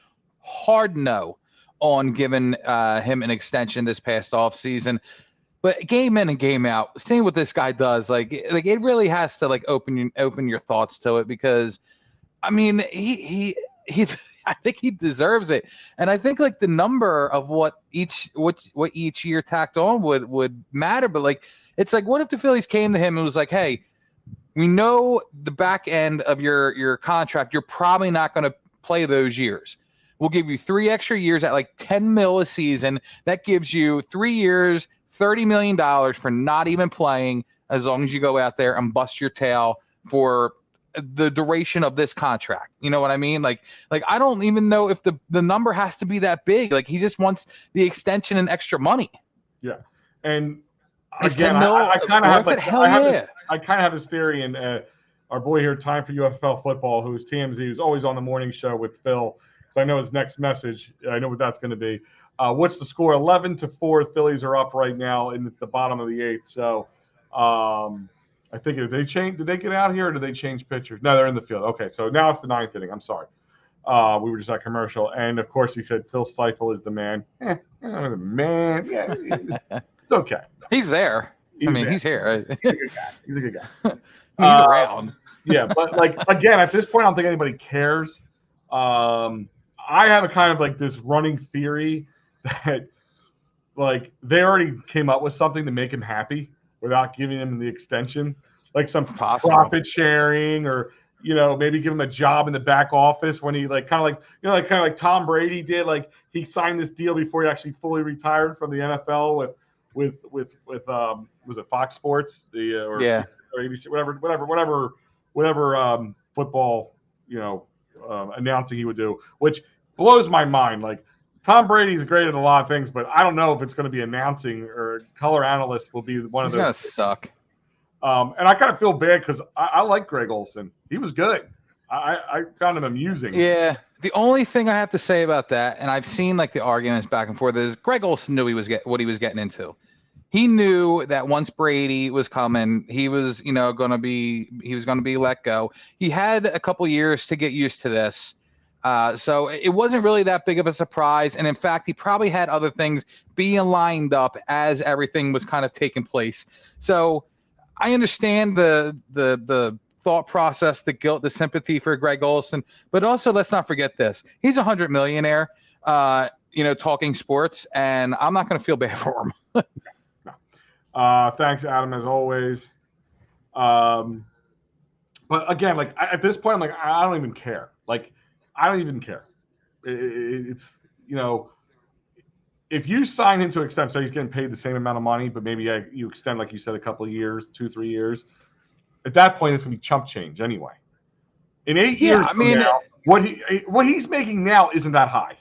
no on giving him an extension this past offseason. But game in and game out, seeing what this guy does, it really has to open your thoughts to it, because I mean he I think he deserves it. And I think the number of what each year tacked on would matter. But it's what if the Phillies came to him and was like, hey, we know the back end of your contract, you're probably not going to play those years. We'll give you 3 extra years at $10 million a season. That gives you 3 years, $30 million for not even playing, as long as you go out there and bust your tail for the duration of this contract. You know what I mean? I don't even know if the number has to be that big. He just wants the extension and extra money. Yeah. And is again, I kind of have I kind of have this theory, and our boy here, Time for UFL Football, who's TMZ, who's always on the morning show with Phil, because I know his next message. I know what that's going to be. What's the score? 11-4. Phillies are up right now, and it's the bottom of the 8th. So I think did they get out here, or did they change pitchers? No, they're in the field. Okay, so now it's the 9th inning. I'm sorry. We were just at commercial. And, of course, he said Phil Stiefel is the man. The man. Yeah, it's okay. He's there. He's here. He's a good guy. He's around. Yeah, but again, at this point, I don't think anybody cares. I have a kind of this running theory that they already came up with something to make him happy without giving him the extension, some profit sharing, or maybe give him a job in the back office when he kind of like Tom Brady did. He signed this deal before he actually fully retired from the NFL with was it Fox Sports or ABC, whatever football announcing he would do, which blows my mind. Tom Brady's great at a lot of things, but I don't know if it's going to be announcing or color analyst will be one of those. He's going to suck. And I kind of feel bad because I like Greg Olson. He was good. I found him amusing. Yeah. The only thing I have to say about that, and I've seen the arguments back and forth, is Greg Olson knew what he was getting into. He knew that once Brady was coming, he was going to be let go. He had a couple years to get used to this. So it wasn't really that big of a surprise. And in fact, he probably had other things being lined up as everything was kind of taking place. So I understand the thought process, the guilt, the sympathy for Greg Olson, but also let's not forget this. He's $100 millionaire, talking sports, and I'm not going to feel bad for him. Thanks, Adam, as always. But again, at this point, I'm I don't even care. I don't even care. It's if you sign him to extend, so he's getting paid the same amount of money, but maybe you extend, like you said, a couple of years, 2-3 years. At that point, it's going to be chump change anyway. In 8 years from now, what he's making now isn't that high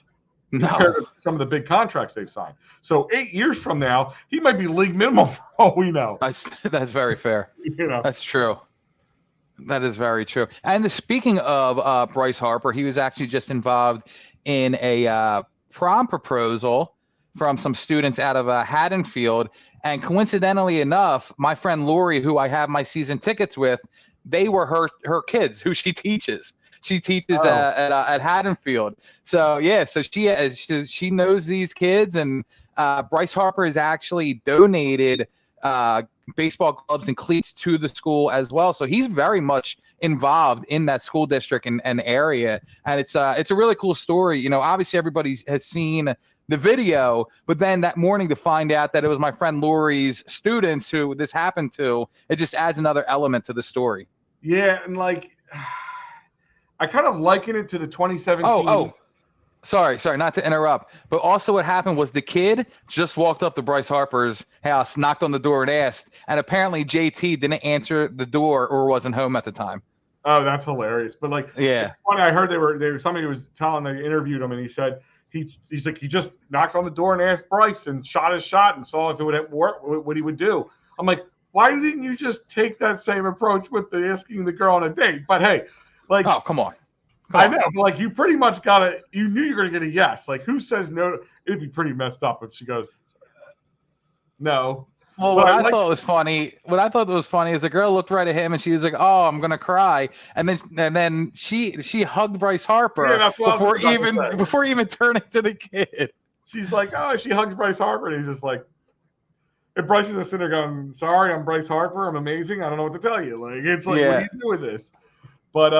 compared to some of the big contracts they've signed. So 8 years from now, he might be league minimum for all we know. That's very fair. That's true. That is very true. And speaking of Bryce Harper, he was actually just involved in a prom proposal from some students out of Haddonfield. And coincidentally enough, my friend Lori, who I have my season tickets with, they were her kids who she teaches. She teaches at Haddonfield. So yeah, so she knows these kids, and Bryce Harper has actually donated baseball gloves and cleats to the school as well. So he's very much involved in that school district and area. And it's a really cool story. You know, obviously everybody has seen the video, but then that morning to find out that it was my friend Lori's students who this happened to, it just adds another element to the story. Yeah, and like I kind of liken it to the 2017. Oh, sorry, not to interrupt, but also what happened was the kid just walked up to Bryce Harper's house, knocked on the door and asked, and apparently JT didn't answer the door or wasn't home at the time. Oh, that's hilarious. But like, yeah, funny, I heard they were somebody was telling, they interviewed him and he said he's like, he just knocked on the door and asked Bryce and shot his shot and saw if it would work, what he would do. I'm like, why didn't you just take that same approach with the asking the girl on a date? But hey, like, oh, come on. I know, but like you pretty much you knew you were gonna get a yes. Like who says no? It'd be pretty messed up if she goes no. Well, what I thought was funny is the girl looked right at him and she was like, "Oh, I'm gonna cry," and then she hugged Bryce Harper before even turning to the kid. She's like, "Oh," she hugs Bryce Harper, and he's just like, and Bryce is just sitting there going, "Sorry, I'm Bryce Harper. I'm amazing. I don't know what to tell you." Like it's like, what do you do with this? But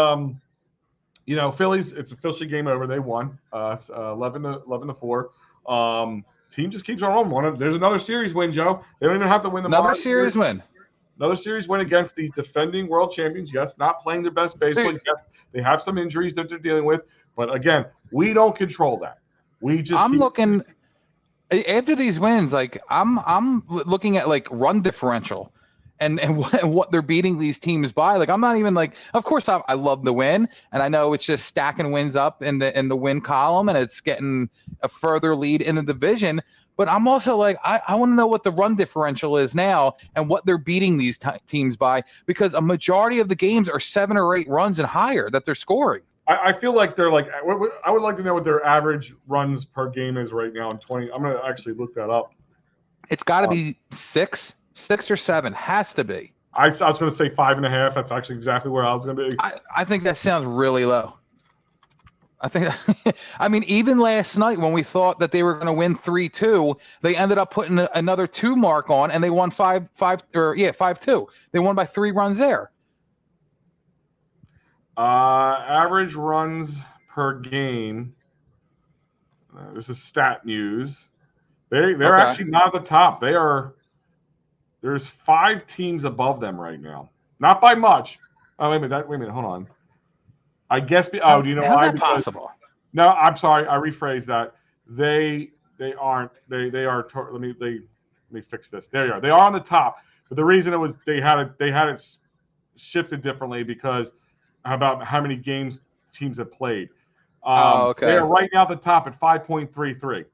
you know, Phillies, it's officially game over. They won 11-4. Team just keeps on. There's another series win, Joe. They don't even have to win another series win. Another series win against the defending world champions. Yes, not playing their best baseball. Yes, they have some injuries that they're dealing with. But again, we don't control that. Looking after these wins, like I'm looking at like run differential. And what they're beating these teams by. Like I'm not even like, of course I love the win, and I know it's just stacking wins up in the win column, and it's getting a further lead in the division. But I'm also like, I want to know what the run differential is now and what they're beating these teams by, because a majority of the games are 7 or 8 runs and higher that they're scoring. I feel like they're like, I would like to know what their average runs per game is right now in 20. I'm gonna actually look that up. It's got to be 6 or 7, has to be. I was going to say 5.5. That's actually exactly where I was going to be. I think that sounds really low. I mean, even last night when we thought that they were going to win 3-2, they ended up putting another 2 mark on, and they won 5-2. They won by 3 runs there. Average runs per game. This is Stat News. They're actually not at the top. There's 5 teams above them right now. Not by much. Oh, wait a minute. Hold on. I guess. Do you know why? How's that possible? No, I'm sorry. I rephrased that. They aren't. They are. Let me fix this. There you are. They are on the top. But the reason it was they had it shifted differently because about how many games teams have played. Okay. They are right now at the top at 5.33.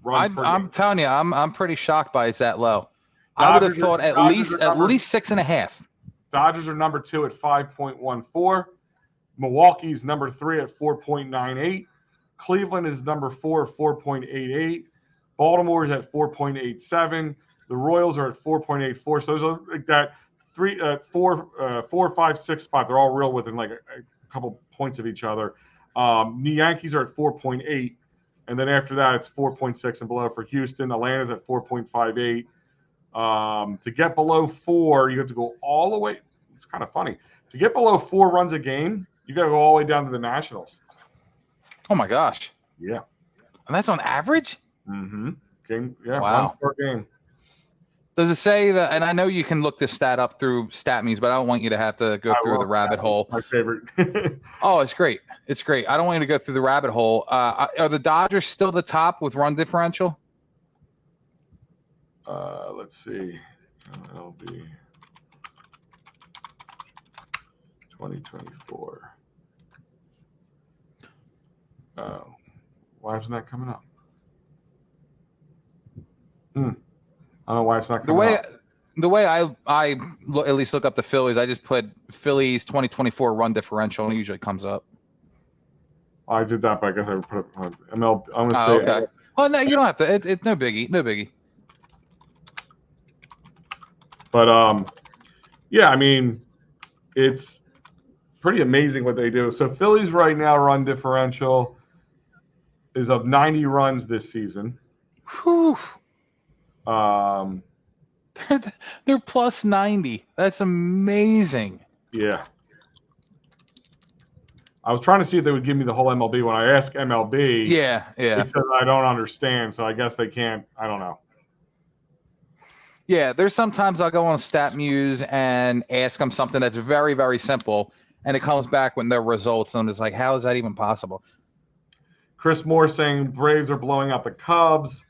I'm telling you, I'm pretty shocked by it's that low. I would have thought at least 6.5. Dodgers are number 2 at 5.14. Milwaukee's number 3 at 4.98. Cleveland is number 4 at 4.88. Baltimore is at 4.87. The Royals are at 4.84. So those are like that 4, 5, 6 spot. They're all real within like a couple points of each other. The Yankees are at 4.8. And then after that, it's 4.6 and below for Houston. Atlanta's at 4.58. To get below 4, you have to go all the way. It's kind of funny. To get below 4 runs a game, you got to go all the way down to the Nationals. Oh my gosh! Yeah, and that's on average. Mm-hmm. Game. Yeah. Wow. 1 per game. Does it say that? And I know you can look this stat up through StatMe's, but I don't want you to have to go through the rabbit hole. My favorite. Oh, it's great. It's great. I don't want you to go through the rabbit hole. Are the Dodgers still the top with run differential? Let's see. That'll be 2024. Why isn't that coming up? I don't know why it's not coming up. The way I at least look up the Phillies, I just put Phillies 2024 run differential, and it usually comes up. I did that, but I guess I would put it on ML. I'm going to say. Okay. Well, no, you don't have to. It's no biggie. No biggie. But yeah, I mean, it's pretty amazing what they do. So Phillies right now run differential is of 90 runs this season. Whew. They're plus 90. That's amazing. Yeah. I was trying to see if they would give me the whole MLB. When I asked MLB, Yeah. they said I don't understand, so I guess they can't. I don't know. Yeah, there's sometimes I'll go on StatMuse and ask them something that's very, very simple, and it comes back with their results, and I'm just like, how is that even possible? Chris Moore saying Braves are blowing out the Cubs.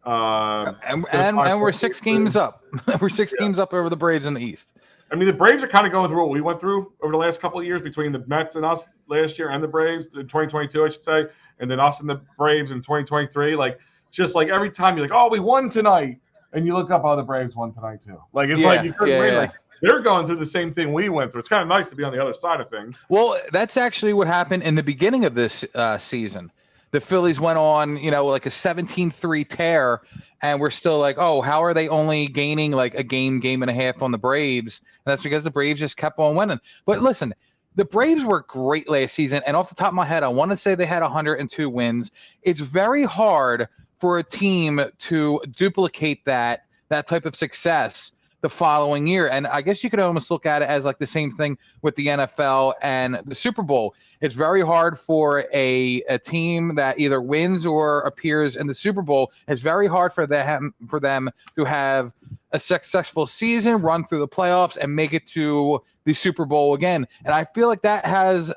And we're 6 games up. We're 6 games up over the Braves in the East. I mean, the Braves are kind of going through what we went through over the last couple of years between the Mets and us last year and the Braves in 2022, I should say, and then us and the Braves in 2023. Like, just like every time you're like, oh, we won tonight, and you look up, oh, the Braves won tonight too. Like, it's like you couldn't wait. Like, they're going through the same thing we went through. It's kind of nice to be on the other side of things. Well, that's actually what happened in the beginning of this season. The Phillies went on, like a 17-3 tear, and we're still like, oh, how are they only gaining like a game and a half on the Braves? And that's because the Braves just kept on winning. But listen, the Braves were great last season, and off the top of my head, I want to say they had 102 wins. It's very hard for a team to duplicate that type of success the following year. And I guess you could almost look at it as like the same thing with the NFL and the Super Bowl. It's very hard for a team that either wins or appears in the Super Bowl. It's very hard for them to have a successful season, run through the playoffs, and make it to the Super Bowl again. And I feel like that has,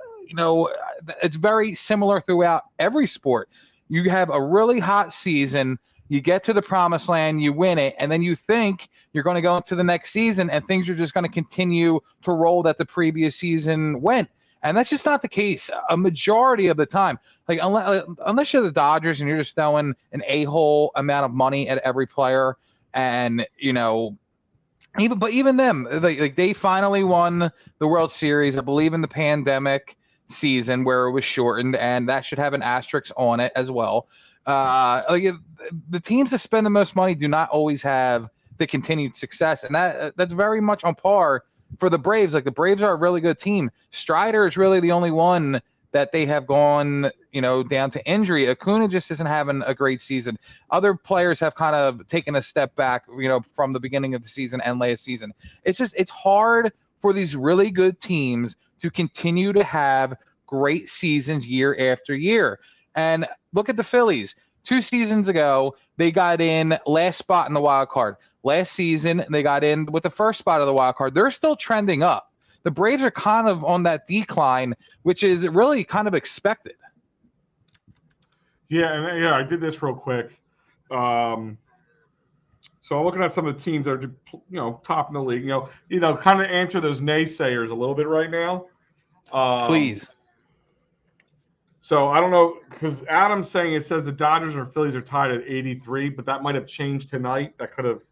it's very similar throughout every sport. You have a really hot season, you get to the promised land, you win it, and then you think you're going to go into the next season and things are just going to continue to roll that the previous season went. And that's just not the case a majority of the time. Like, unless you're the Dodgers and you're just throwing an a-hole amount of money at every player, and, even them, they finally won the World Series, I believe, in the pandemic season where it was shortened, and that should have an asterisk on it as well. The teams that spend the most money do not always have the continued success, and that's very much on par for the Braves. Like, the Braves are a really good team. Strider is really the only one that they have gone, down to injury. Acuna just isn't having a great season. Other players have kind of taken a step back, from the beginning of the season and last season. It's hard for these really good teams to continue to have great seasons year after year. And look at the Phillies. 2 seasons ago, they got in last spot in the wild card. Last season, they got in with the first spot of the wild card. They're still trending up. The Braves are kind of on that decline, which is really kind of expected. Yeah, I did this real quick. So I'm looking at some of the teams that are, top in the league. Kind of answer those naysayers a little bit right now. Please. So I don't know, because Adam's saying it says the Dodgers or Phillies are tied at 83, but that might have changed tonight. That could have,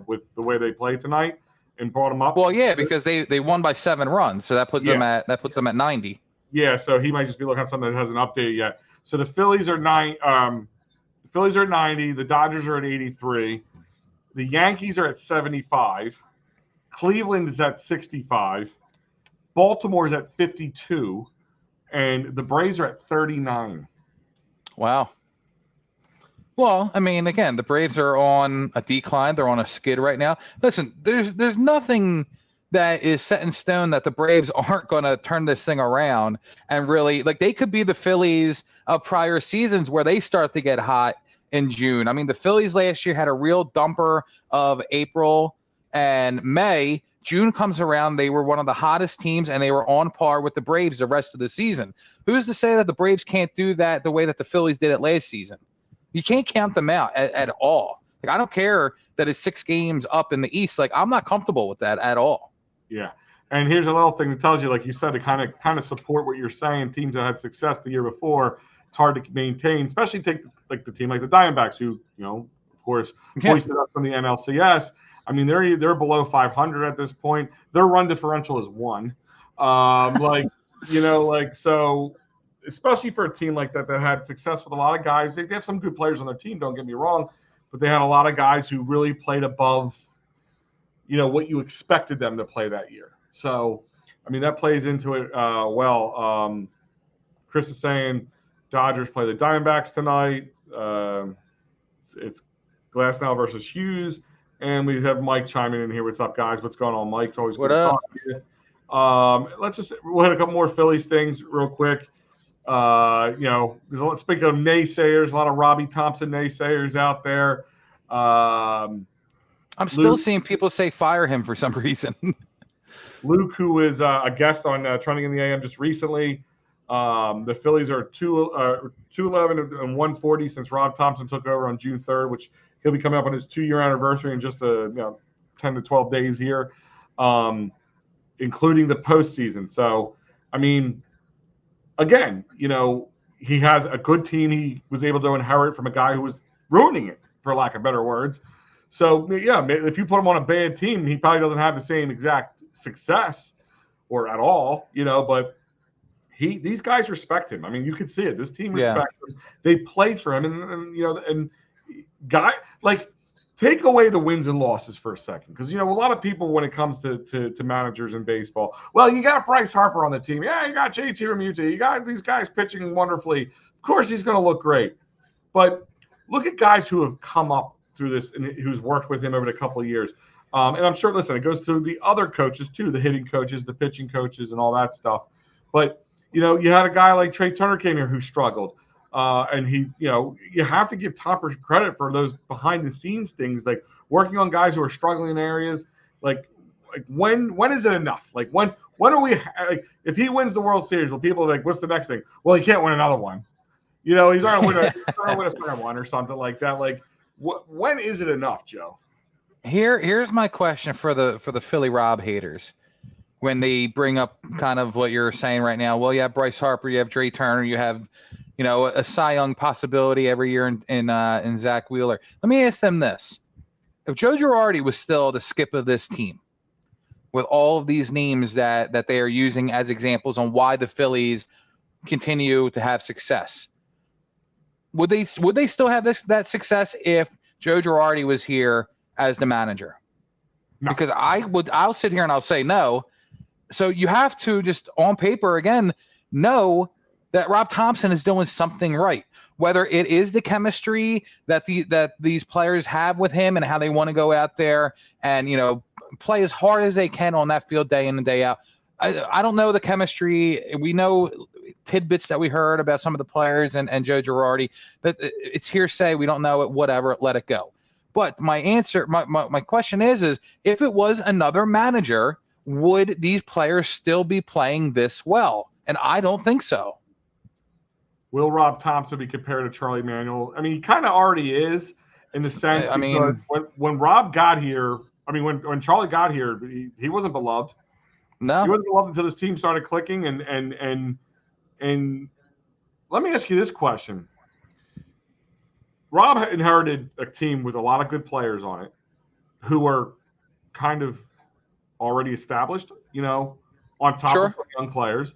with the way they played tonight, and brought them up. Well, yeah, because they won by 7 runs, so that puts them at 90. Yeah, so he might just be looking at something that hasn't updated yet. So the Phillies are 90. The Dodgers are at 83. The Yankees are at 75. Cleveland is at 65. Baltimore's at 52. And the Braves are at 39. Wow. Well, I mean, again, the Braves are on a decline. They're on a skid right now. Listen, there's nothing that is set in stone that the Braves aren't going to turn this thing around and really, like, they could be the Phillies of prior seasons where they start to get hot in June. I mean, the Phillies last year had a real dumper of April and May. June comes around, they were one of the hottest teams, and they were on par with the Braves the rest of the season. Who's to say that the Braves can't do that the way that the Phillies did it last season? You can't count them out at all. Like, I don't care that it's 6 games up in the East. Like, I'm not comfortable with that at all. Yeah. And here's a little thing that tells you, like you said, to kind of support what you're saying. Teams that had success the year before, it's hard to maintain, especially take the team like the Diamondbacks, who, of course, hoisted up from the NLCS. I mean, they're below 500 at this point. Their run differential is 1. So especially for a team like that had success with a lot of guys. They have some good players on their team, don't get me wrong, but they had a lot of guys who really played above, what you expected them to play that year. So, I mean, that plays into it well. Chris is saying Dodgers play the Diamondbacks tonight. It's Glasnow versus Hughes. And we have Mike chiming in here. What's up, guys? What's going on, Mike? It's always What good to up? talk to you. We'll hit a couple more Phillies things real quick. Speaking of naysayers, a lot of Robbie Thompson naysayers out there. I'm still seeing people say fire him for some reason. Luke, who is a guest on Trending in the AM just recently, the Phillies are 211 and 140 since Rob Thompson took over on June 3rd, which he'll be coming up on his 2-year anniversary in just 10 to 12 days here, including the postseason. So, I mean, again, he has a good team. He was able to inherit from a guy who was ruining it, for lack of better words. So, yeah, if you put him on a bad team, he probably doesn't have the same exact success or at all, but these guys respect him. I mean, you could see it. This team respects him. They played for him, and take away the wins and losses for a second, because a lot of people, when it comes to managers in baseball, well, you got Bryce Harper on the team, yeah, you got JT Realmuto, you got these guys pitching wonderfully. Of course, he's going to look great, but look at guys who have come up through this and who's worked with him over the couple of years. And I'm sure, listen, it goes through the other coaches too, the hitting coaches, the pitching coaches, and all that stuff. But you had a guy like Trey Turner came here who struggled. And you have to give Topper credit for those behind the scenes things, like working on guys who are struggling in areas. Like when is it enough? Like when are we? If he wins the World Series, well, people are like, what's the next thing? Well, he can't win another one. He's not going to win a second one or something like that. Like when is it enough, Joe? Here's my question for the Philly Rob haters. When they bring up kind of what you're saying right now, well, you have Bryce Harper, you have Trey Turner, you have a Cy Young possibility every year in Zach Wheeler. Let me ask them this: if Joe Girardi was still the skip of this team, with all of these names that they are using as examples on why the Phillies continue to have success, would they still have that success if Joe Girardi was here as the manager? No. Because I'll sit here and I'll say no. So you have to just on paper again know that Rob Thompson is doing something right, whether it is the chemistry that these players have with him and how they want to go out there and play as hard as they can on that field day in and day out. I don't know the chemistry. We know tidbits that we heard about some of the players and Joe Girardi, but it's hearsay. We don't know it. Whatever, let it go. But my question is if it was another manager, would these players still be playing this well? And I don't think so. Will Rob Thompson be compared to Charlie Manuel? I mean, he kind of already is in the sense because when Rob got here, when Charlie got here, he wasn't beloved. No. He wasn't beloved until this team started clicking. And let me ask you this question. Rob inherited a team with a lot of good players on it who were kind of already established, on top of young players.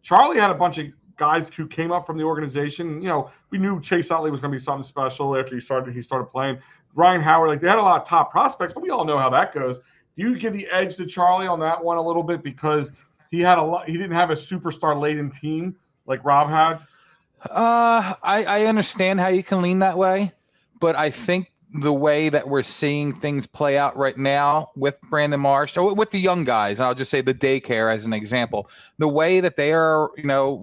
Charlie had a bunch of guys who came up from the organization. We knew Chase Utley was going to be something special after he started playing. Ryan Howard, they had a lot of top prospects, but we all know how that goes. Do you give the edge to Charlie on that one a little bit because he didn't have a superstar laden team like Rob had? I understand how you can lean that way, but I think the way that we're seeing things play out right now with Brandon Marsh, or with the young guys, and I'll just say the daycare as an example, the way that they are,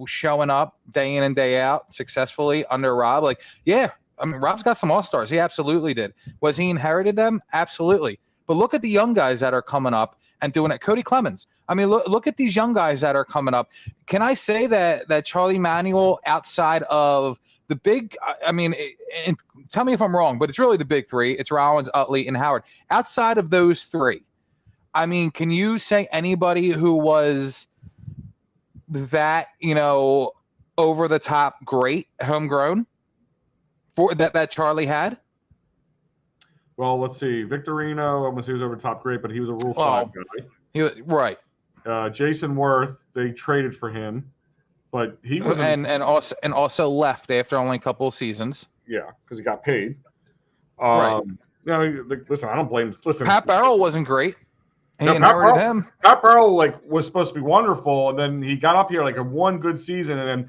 showing up day in and day out successfully under Rob, Rob's got some all-stars. He absolutely did. Was he inherited them? Absolutely. But look at the young guys that are coming up and doing it. Cody Clemens. Look at these young guys that are coming up. Can I say that Charlie Manuel, outside of the big, and tell me if I'm wrong, but it's really the big three. It's Rollins, Utley, and Howard. Outside of those three, can you say anybody who was that, over the top great homegrown for that Charlie had? Well, let's see. Victorino, almost he was over the top great, but he was a Rule 5 guy. Right. Jason Worth, they traded for him, but he was and also left after only a couple of seasons. Yeah, because he got paid. Right. Listen, I don't blame. Listen, Pat Barrel wasn't great. He inherited him. Pat Barrel was supposed to be wonderful, and then he got up here a one good season,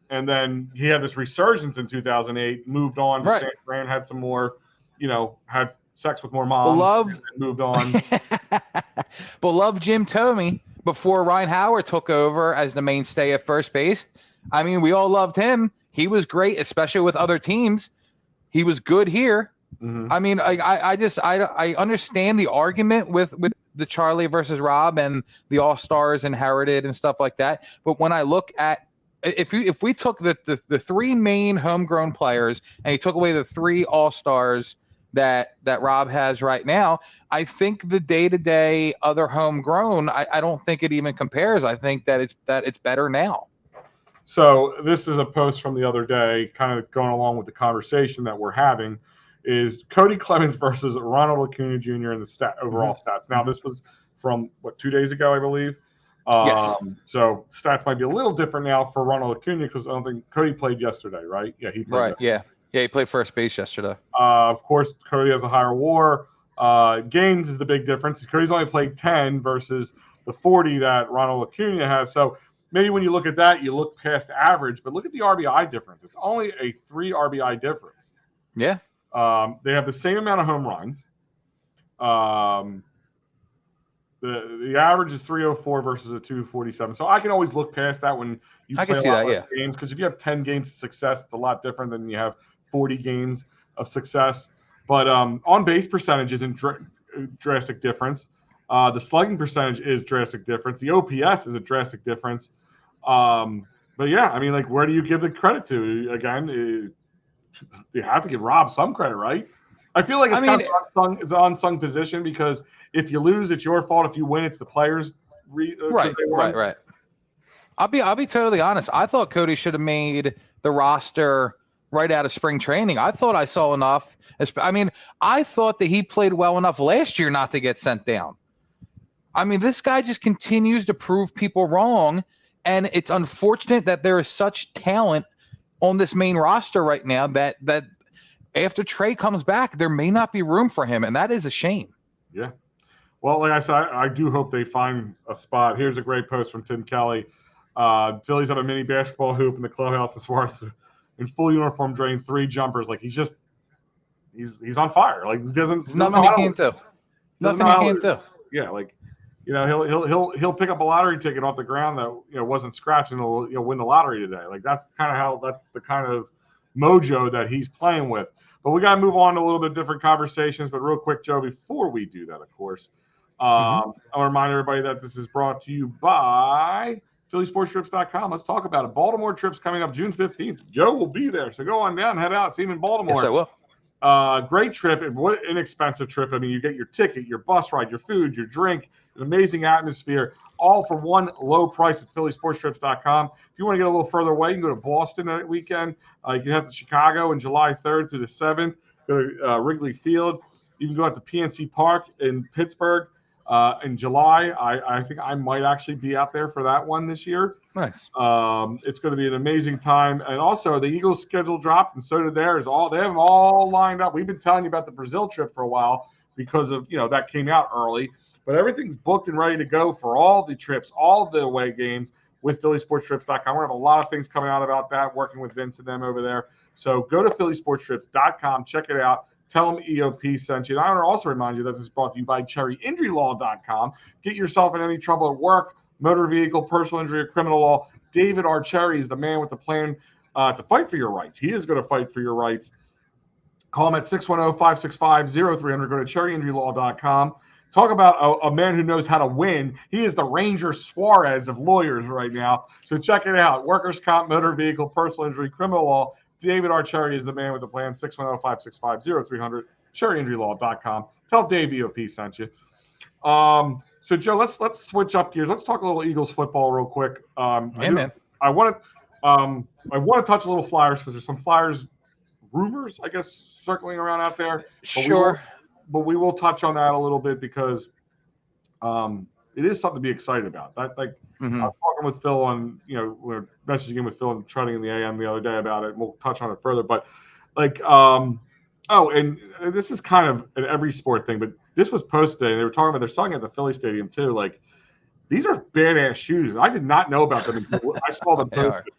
and then he had this resurgence in 2008. Moved on to San Fran, had some more, had sex with more moms, and moved on. Beloved Jim Thome, before Ryan Howard took over as the mainstay at first base. I mean, we all loved him. He was great, especially with other teams. He was good here. Mm-hmm. I mean, I understand the argument with the Charlie versus Rob and the All-Stars inherited and stuff like that. But when I look at if we took the three main homegrown players and you took away the three All-Stars that Rob has right now, I think the day-to-day other homegrown, I don't think it even compares. I think that it's better now. So this is a post from the other day, kind of going along with the conversation that we're having, is Cody Clemens versus Ronald Acuna Jr. in the overall stats. Now, this was from, 2 days ago, I believe? Yes. So stats might be a little different now for Ronald Acuna because I don't think Cody played yesterday, right? Yeah, he played. Right, yeah. Yeah, he played first base yesterday. Of course, Cody has a higher WAR. Games is the big difference. Cody's only played 10 versus the 40 that Ronald Acuna has. So maybe when you look at that, you look past average, but look at the RBI difference. It's only a 3 RBI difference. Yeah. They have the same amount of home runs. The average is 304 versus a 247. So I can always look past that when you play a lot of games, because if you have 10 games of success, it's a lot different than you have 40 games of success. But on base percentage isn't drastic difference. The slugging percentage is drastic difference. The OPS is a drastic difference. But yeah, I mean, like, where do you give the credit to? Again, you have to give Rob some credit, right? I feel like it's an unsung position, because if you lose, it's your fault. If you win, it's the players. Right. I'll be totally honest. I thought Cody should have made the roster right out of spring training. I thought I saw enough. I mean, I thought that he played well enough last year not to get sent down. I mean, this guy just continues to prove people wrong, and it's unfortunate that there is such talent on this main roster right now that after Trey comes back, there may not be room for him, and that is a shame. Yeah. Well, like I said, I do hope they find a spot. Here's a great post from Tim Kelly. Phillies have a mini basketball hoop in the clubhouse as far as in full uniform drain 3 jumpers. Like, he's on fire. Like, nothing he can't do. Nothing he can't do. Yeah, like, you know, he'll pick up a lottery ticket off the ground that, you know, wasn't scratched, and he'll win the lottery today. Like, that's the kind of mojo that he's playing with. But we got to move on to a little bit different conversations. But real quick, Joe, before we do that, of course, I want to remind everybody that this is brought to you by PhillySportsTrips.com. Let's talk about it. Baltimore trip's coming up June 15th. Joe will be there. So go on down, head out, see him in Baltimore. Yes, I will. Great trip. What an inexpensive trip. I mean, you get your ticket, your bus ride, your food, your drink, an amazing atmosphere, all for one low price at PhillySportsTrips.com. If you want to get a little further away, you can go to Boston that weekend. You can head to Chicago on July 3rd through the 7th. Go to Wrigley Field. You can go out to PNC Park in Pittsburgh in July. I think I might actually be out there for that one this year. Nice. It's going to be an amazing time. And also, the Eagles' schedule dropped, and so did theirs. They have them all lined up. We've been telling you about the Brazil trip for a while because of, you know, that came out early. But everything's booked and ready to go for all the trips, all the away games with PhillySportsTrips.com. We're going to have a lot of things coming out about that, working with Vince and them over there. So go to PhillySportsTrips.com, check it out. Tell them EoP sent you. And I want to also remind you that this is brought to you by CherryInjuryLaw.com. Get yourself in any trouble at work, motor vehicle, personal injury, or criminal law. David R. Cherry is the man with the plan to fight for your rights. He is going to fight for your rights. Call him at 610-565-0300. Go to CherryInjuryLaw.com. Talk about a man who knows how to win. He is the Ranger Suarez of lawyers right now. So check it out. Workers' comp, motor vehicle, personal injury, criminal law. David R. Cherry is the man with the plan. 610-565-0300. CherryInjuryLaw.com. Tell Dave EoP sent you. So Joe, let's switch up gears. Let's talk a little Eagles football real quick. Man. I want to touch a little Flyers because there's some Flyers rumors, I guess, circling around out there. Sure. But we will touch on that a little bit because it is something to be excited about. I was talking with Phil on, you know, we're messaging him with Phil and Truding in the AM the other day about it. And we'll touch on it further. But like, and this is kind of an every sport thing, but this was posted today, and they were talking about they're selling at the Philly Stadium too. Like, these are badass shoes. I did not know about them until I saw them posted.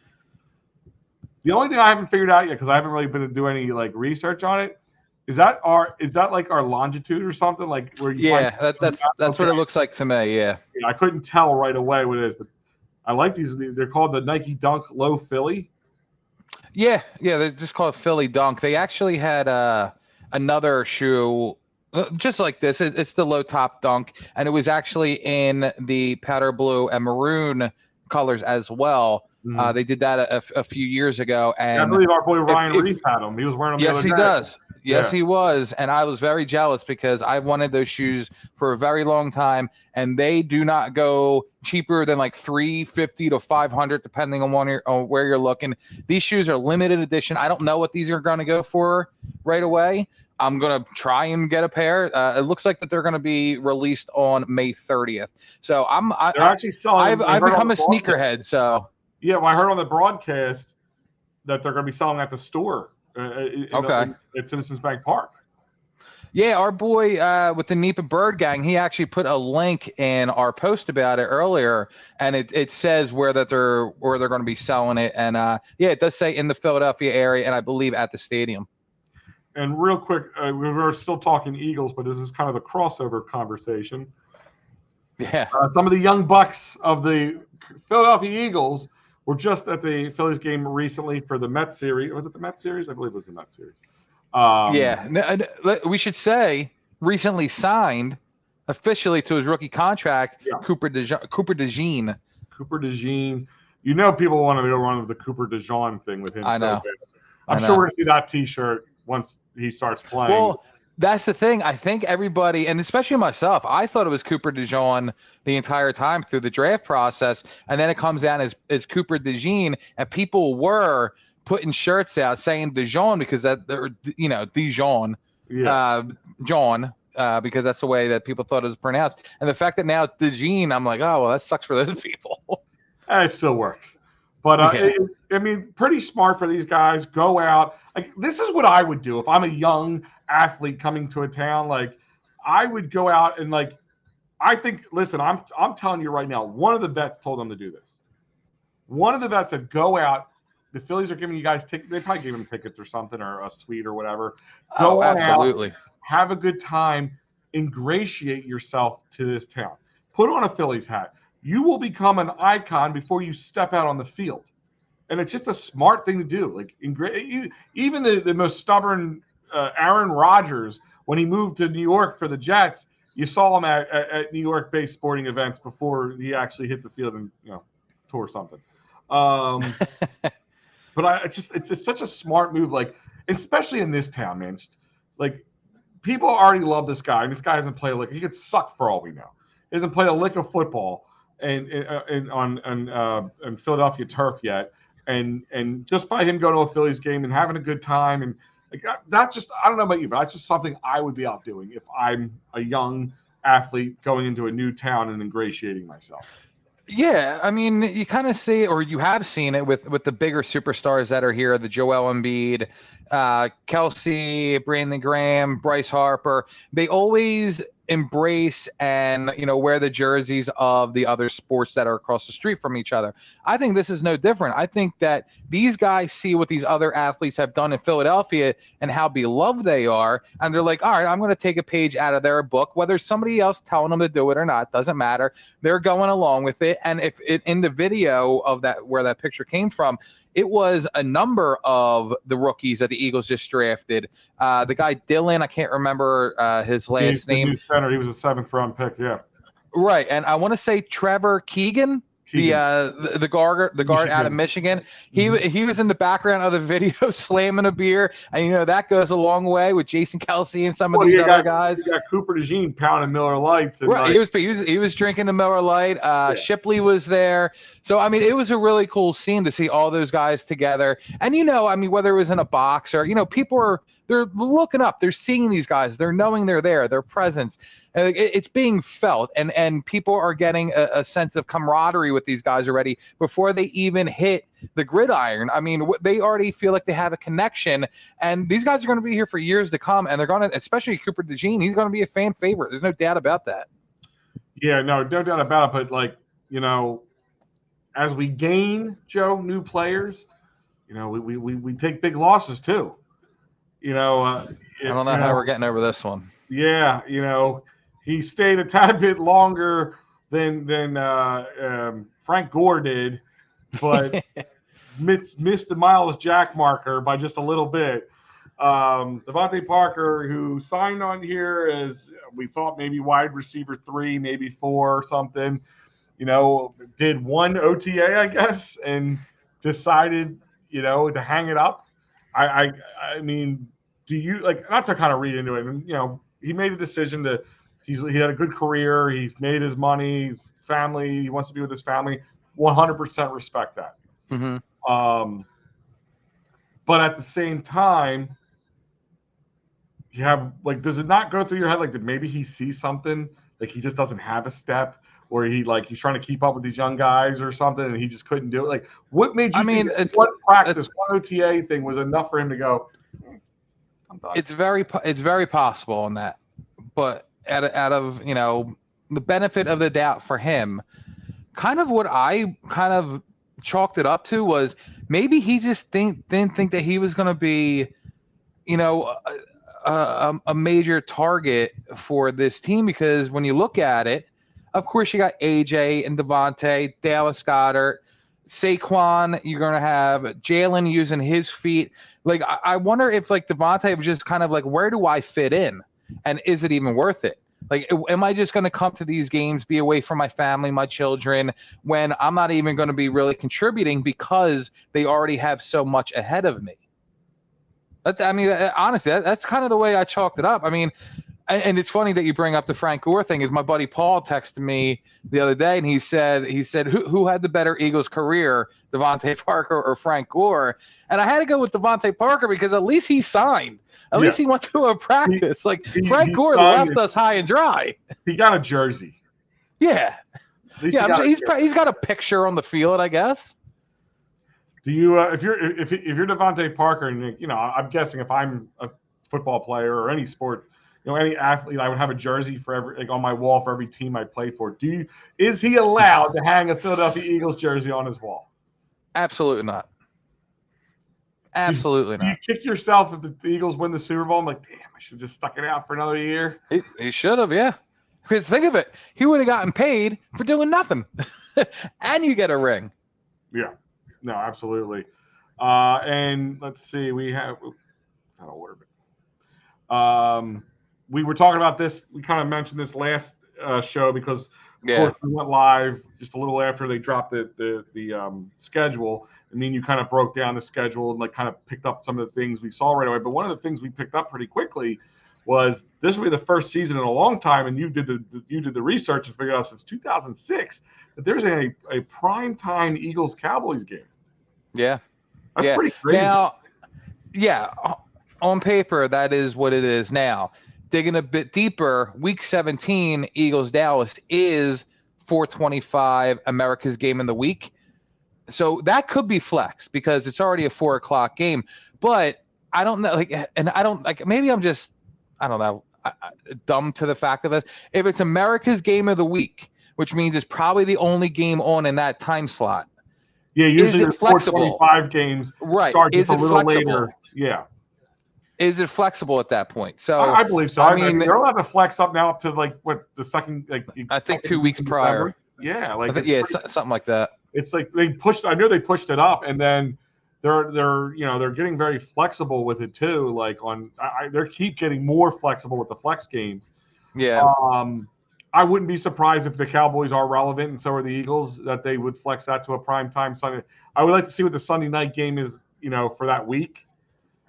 The only thing I haven't figured out yet, because I haven't really been to do any like research on it, Is that like our longitude or something? Like where you find? Yeah, that's what it looks like to me. Yeah. I couldn't tell right away what it is, but I like these. They're called the Nike Dunk Low Philly. Yeah, they're just called Philly Dunk. They actually had another shoe just like this. It's the low top Dunk, and it was actually in the powder blue and maroon colors as well. They did that a few years ago, Yeah, I and believe our boy Ryan Reef had them. He was wearing them the yes, other he day. does. Yes, Yeah. he was, and I was very jealous because I wanted those shoes for a very long time, and they do not go cheaper than like $350 to $500, depending on where you're looking. These shoes are limited edition. I don't know what these are going to go for right away. I'm gonna try and get a pair. It looks like that they're going to be released on May 30th. So they're actually selling. I've become a sneakerhead. So yeah, well, I heard on the broadcast that they're going to be selling at the store. At Citizens Bank Park. Yeah, our boy with the Nipa Bird Gang, he actually put a link in our post about it earlier, and it says where they're going to be selling it, and yeah, it does say in the Philadelphia area, and I believe at the stadium. And real quick, we're still talking Eagles, but this is kind of a crossover conversation. Yeah. Some of the young bucks of the Philadelphia Eagles were just at the Phillies game recently for the Mets series. Was it the Mets series? I believe it was the Mets series. We should say recently signed officially to his rookie contract, yeah. Cooper DeJean. Cooper DeJean. You know people want to go run with the Cooper DeJean thing with him. I know. I'm sure we're going to see that T-shirt once he starts playing. Well, that's the thing. I think everybody, and especially myself, I thought it was Cooper DeJean the entire time through the draft process, and then it comes down as Cooper DeJean, and people were putting shirts out saying DeJean because DeJean, John, because that's the way that people thought it was pronounced. And the fact that now it's DeJean, I'm like, oh, well, that sucks for those people. It still works. But, I mean, pretty smart for these guys. Go out. Like, this is what I would do if I'm a young athlete coming to a town. Like, I would go out and, like, I think, listen, I'm telling you right now, one of the vets told them to do this. One of the vets said, go out. The Phillies are giving you guys tickets. They probably gave them tickets or something or a suite or whatever. Go absolutely. Out, have a good time. Ingratiate yourself to this town. Put on a Phillies hat. You will become an icon before you step out on the field. And it's just a smart thing to do. Like, even the most stubborn Aaron Rodgers, when he moved to New York for the Jets, you saw him at New York-based sporting events before he actually hit the field and tore something. But it's such a smart move, like, especially in this town, man. Just, like, people already love this guy, and this guy hasn't played he could suck for all we know. He hasn't played a lick of football on Philadelphia turf yet, and just by him going to a Phillies game and having a good time, and like that's just, I don't know about you, but that's just something I would be out doing if I'm a young athlete going into a new town and ingratiating myself. Yeah, I mean, you kind of see, or you have seen it with the bigger superstars that are here, the Joel Embiid, Kelsey, Brandon Graham, Bryce Harper. They always embrace and wear the jerseys of the other sports that are across the street from each other. I think this is no different. I think that these guys see what these other athletes have done in Philadelphia and how beloved they are, and they're like, all right, I'm going to take a page out of their book, whether somebody else telling them to do it or not, doesn't matter. They're going along with it. And if it, in the video of that, where that picture came from, it was a number of the rookies that the Eagles just drafted. The guy Dylan, I can't remember his last name. New center. He was a 7th-round pick. Yeah. Right, and I want to say Trevor Keegan. The guard out of Michigan. He was in the background of the video slamming a beer, and that goes a long way with Jason Kelsey and some of these other guys. You got Cooper DeJean pounding Miller Lights. And right, he was drinking the Miller Light. Shipley was there, so I mean it was a really cool scene to see all those guys together. And whether it was in a box or people they're looking up, they're seeing these guys, they're knowing they're there, their presence. It's being felt, and people are getting a sense of camaraderie with these guys already before they even hit the gridiron. I mean, they already feel like they have a connection, and these guys are going to be here for years to come, and they're going to, especially Cooper DeJean, he's going to be a fan favorite. There's no doubt about that. Yeah, no doubt about it. But as we gain, Joe, new players, we take big losses too. You know, I don't know how we're getting over this one. yeah, he stayed a tad bit longer than Frank Gore did, but missed the Miles Jack marker by just a little bit. Devontae Parker, who signed on here as we thought maybe wide receiver 3, maybe 4 or something, did one OTA, I guess, and decided, to hang it up. I mean, do you not to kind of read into it? And, he made a decision to. He had a good career. He's made his money. His family. He wants to be with his family. 100% respect that. Mm-hmm. But at the same time, you have does it not go through your head did maybe he sees something he just doesn't have a step, or he's trying to keep up with these young guys or something, and he just couldn't do it? What made you think one practice, one OTA thing was enough for him to go? I'm done. It's very possible on that, but out of the benefit of the doubt for him, kind of what I kind of chalked it up to was maybe he just didn't think that he was going to be, a major target for this team, because when you look at it, of course you got AJ and Devontae, Dallas Goedert, Saquon. You're going to have Jalen using his feet. I wonder if Devontae was just kind of where do I fit in, and is it even worth it? Am I just going to come to these games, be away from my family, my children, when I'm not even going to be really contributing because they already have so much ahead of me? Honestly, that's kind of the way I chalked it up. I mean, and it's funny that you bring up the Frank Gore thing. Is my buddy Paul texted me the other day, and he said who had the better Eagles career, Devontae Parker or Frank Gore? And I had to go with Devontae Parker because at least he signed. At least he went to a practice. Frank Gore left us high and dry. He got a jersey. Yeah. He's got a picture on the field, I guess. Do you if you're Devontae Parker, and I'm guessing if I'm a football player or any sport, any athlete, I would have a jersey for every on my wall for every team I played for. Is he allowed to hang a Philadelphia Eagles jersey on his wall? Absolutely not. Absolutely not. Do you kick yourself if the Eagles win the Super Bowl? I'm like, damn, I should have just stuck it out for another year. He should have, yeah. Because think of it, he would have gotten paid for doing nothing, and you get a ring. Yeah. No, absolutely. And let's see, we have out of order. We were talking about this. We kind of mentioned this last show because of course we went live just a little after they dropped the schedule. I mean, you kind of broke down the schedule and kind of picked up some of the things we saw right away. But one of the things we picked up pretty quickly was this will be the first season in a long time, and you did the research and figured out since 2006 that there's a primetime Eagles-Cowboys game. Yeah. That's pretty crazy. Now, on paper, that is what it is now. Digging a bit deeper, Week 17, Eagles-Dallas is 4:25 America's game in the week. So that could be flex because it's already a 4 o'clock game. But I don't know, maybe I'm just, I don't know, dumb to the fact of this. If it's America's game of the week, which means it's probably the only game on in that time slot. Yeah, usually the 4:25 games start just a little later. Yeah. Is it flexible at that point? So I believe so. I mean, they're allowed to flex up now up to the second. I think 2 weeks prior. Yeah, something like that. It's they pushed. I know they pushed it up, and then they're getting very flexible with it too. They keep getting more flexible with the flex games. Yeah. I wouldn't be surprised if the Cowboys are relevant, and so are the Eagles, that they would flex that to a primetime Sunday. I would like to see what the Sunday night game is, for that week.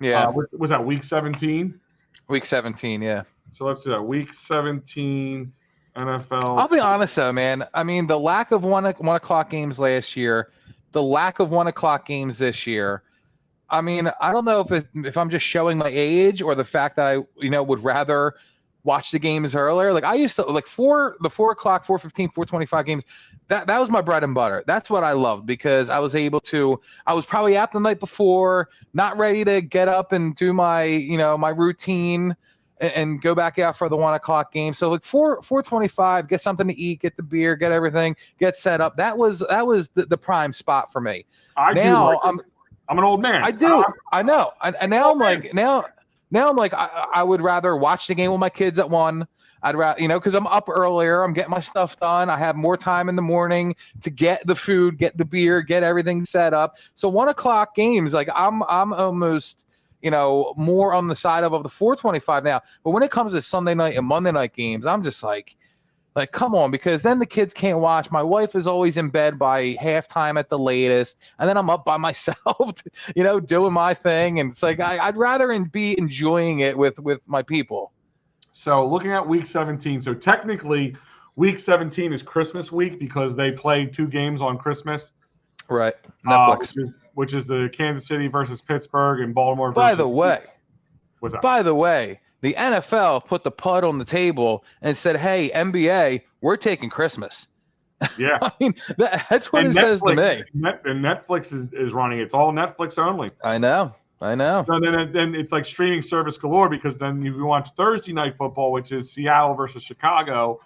Yeah. Was that Week 17? Week 17, yeah. So let's do that. Week 17 NFL. I'll be honest though, man. I mean, the lack of one o'clock games last year, the lack of 1 o'clock games this year. I mean, I don't know if I'm just showing my age or the fact that I, would rather watch the games earlier. I used to the 4 o'clock, 4:15, 4:25 games. That was my bread and butter. That's what I loved because I was probably out the night before, not ready to get up and do my, my routine and go back out for the 1 o'clock game. So 4:25, get something to eat, get the beer, get everything, get set up. That was the prime spot for me. I'm an old man. I do. I know. And now I'm like, Now I'm like, I would rather watch the game with my kids at 1. I'd rather, because I'm up earlier. I'm getting my stuff done. I have more time in the morning to get the food, get the beer, get everything set up. So 1 o'clock games, like I'm almost, more on the side of the 4:25 now. But when it comes to Sunday night and Monday night games, I'm just like, come on, because then the kids can't watch. My wife is always in bed by halftime at the latest, and then I'm up by myself, doing my thing. And it's like I'd rather be enjoying it with my people. So looking at week 17, so technically week 17 is Christmas week because they play 2 games on Christmas. Right. Netflix. Which is the Kansas City versus Pittsburgh and Baltimore versus. By the way, what's that? By the way, the NFL put the put on the table and said, "Hey, NBA, we're taking Christmas." Yeah. I mean, that's what it says to me. And Netflix is running. It's all Netflix only. I know. And then it's like streaming service galore because then you watch Thursday night football, which is Seattle versus Chicago.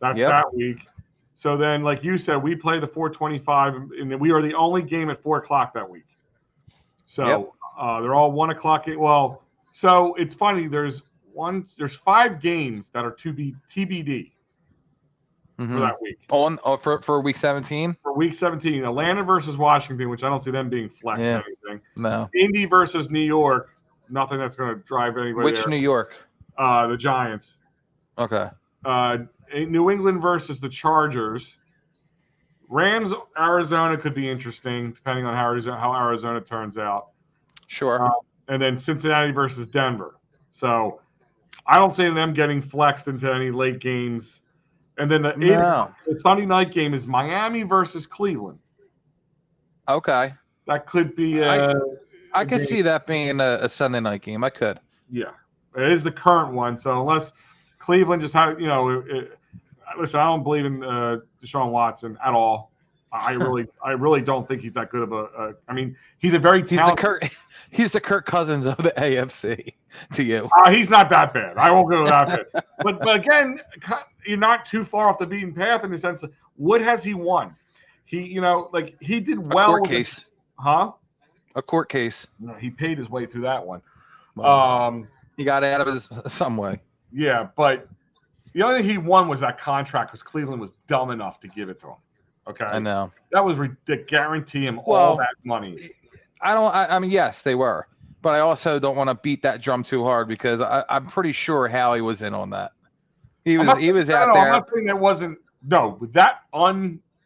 That's that week. So then, like you said, we play the 4:25, and we are the only game at 4 o'clock that week. So they're all 1 o'clock. Well, so it's funny. There's 5 games that are to be TBD for that week. For week 17? For week 17, Atlanta versus Washington, which I don't see them being flexed anything. No. Indy versus New York, nothing that's going to drive anybody. Which New York? The Giants. Okay. New England versus the Chargers. Rams, Arizona could be interesting depending on how Arizona turns out. Sure. And then Cincinnati versus Denver. So I don't see them getting flexed into any late games. And then the Sunday night game is Miami versus Cleveland. Okay. That could be I could see that being a Sunday night game. I could. Yeah. It is the current one. So unless Cleveland just had, listen, I don't believe in Deshaun Watson at all. I really don't think he's that good of a. I mean, he's a very talented. He's the Kirk Cousins of the AFC to you. He's not that bad. I won't go that bad. But again, you're not too far off the beaten path in the sense of what has he won? He did well. A court case. Huh? A court case. No, he paid his way through that one. He got out of his some way. Yeah, but the only thing he won was that contract because Cleveland was dumb enough to give it to him. Okay. I know. That was to guarantee him all that money. I mean, yes, they were. But I also don't want to beat that drum too hard because I'm pretty sure Howie was in on that. He was out there. I'm not saying that wasn't with that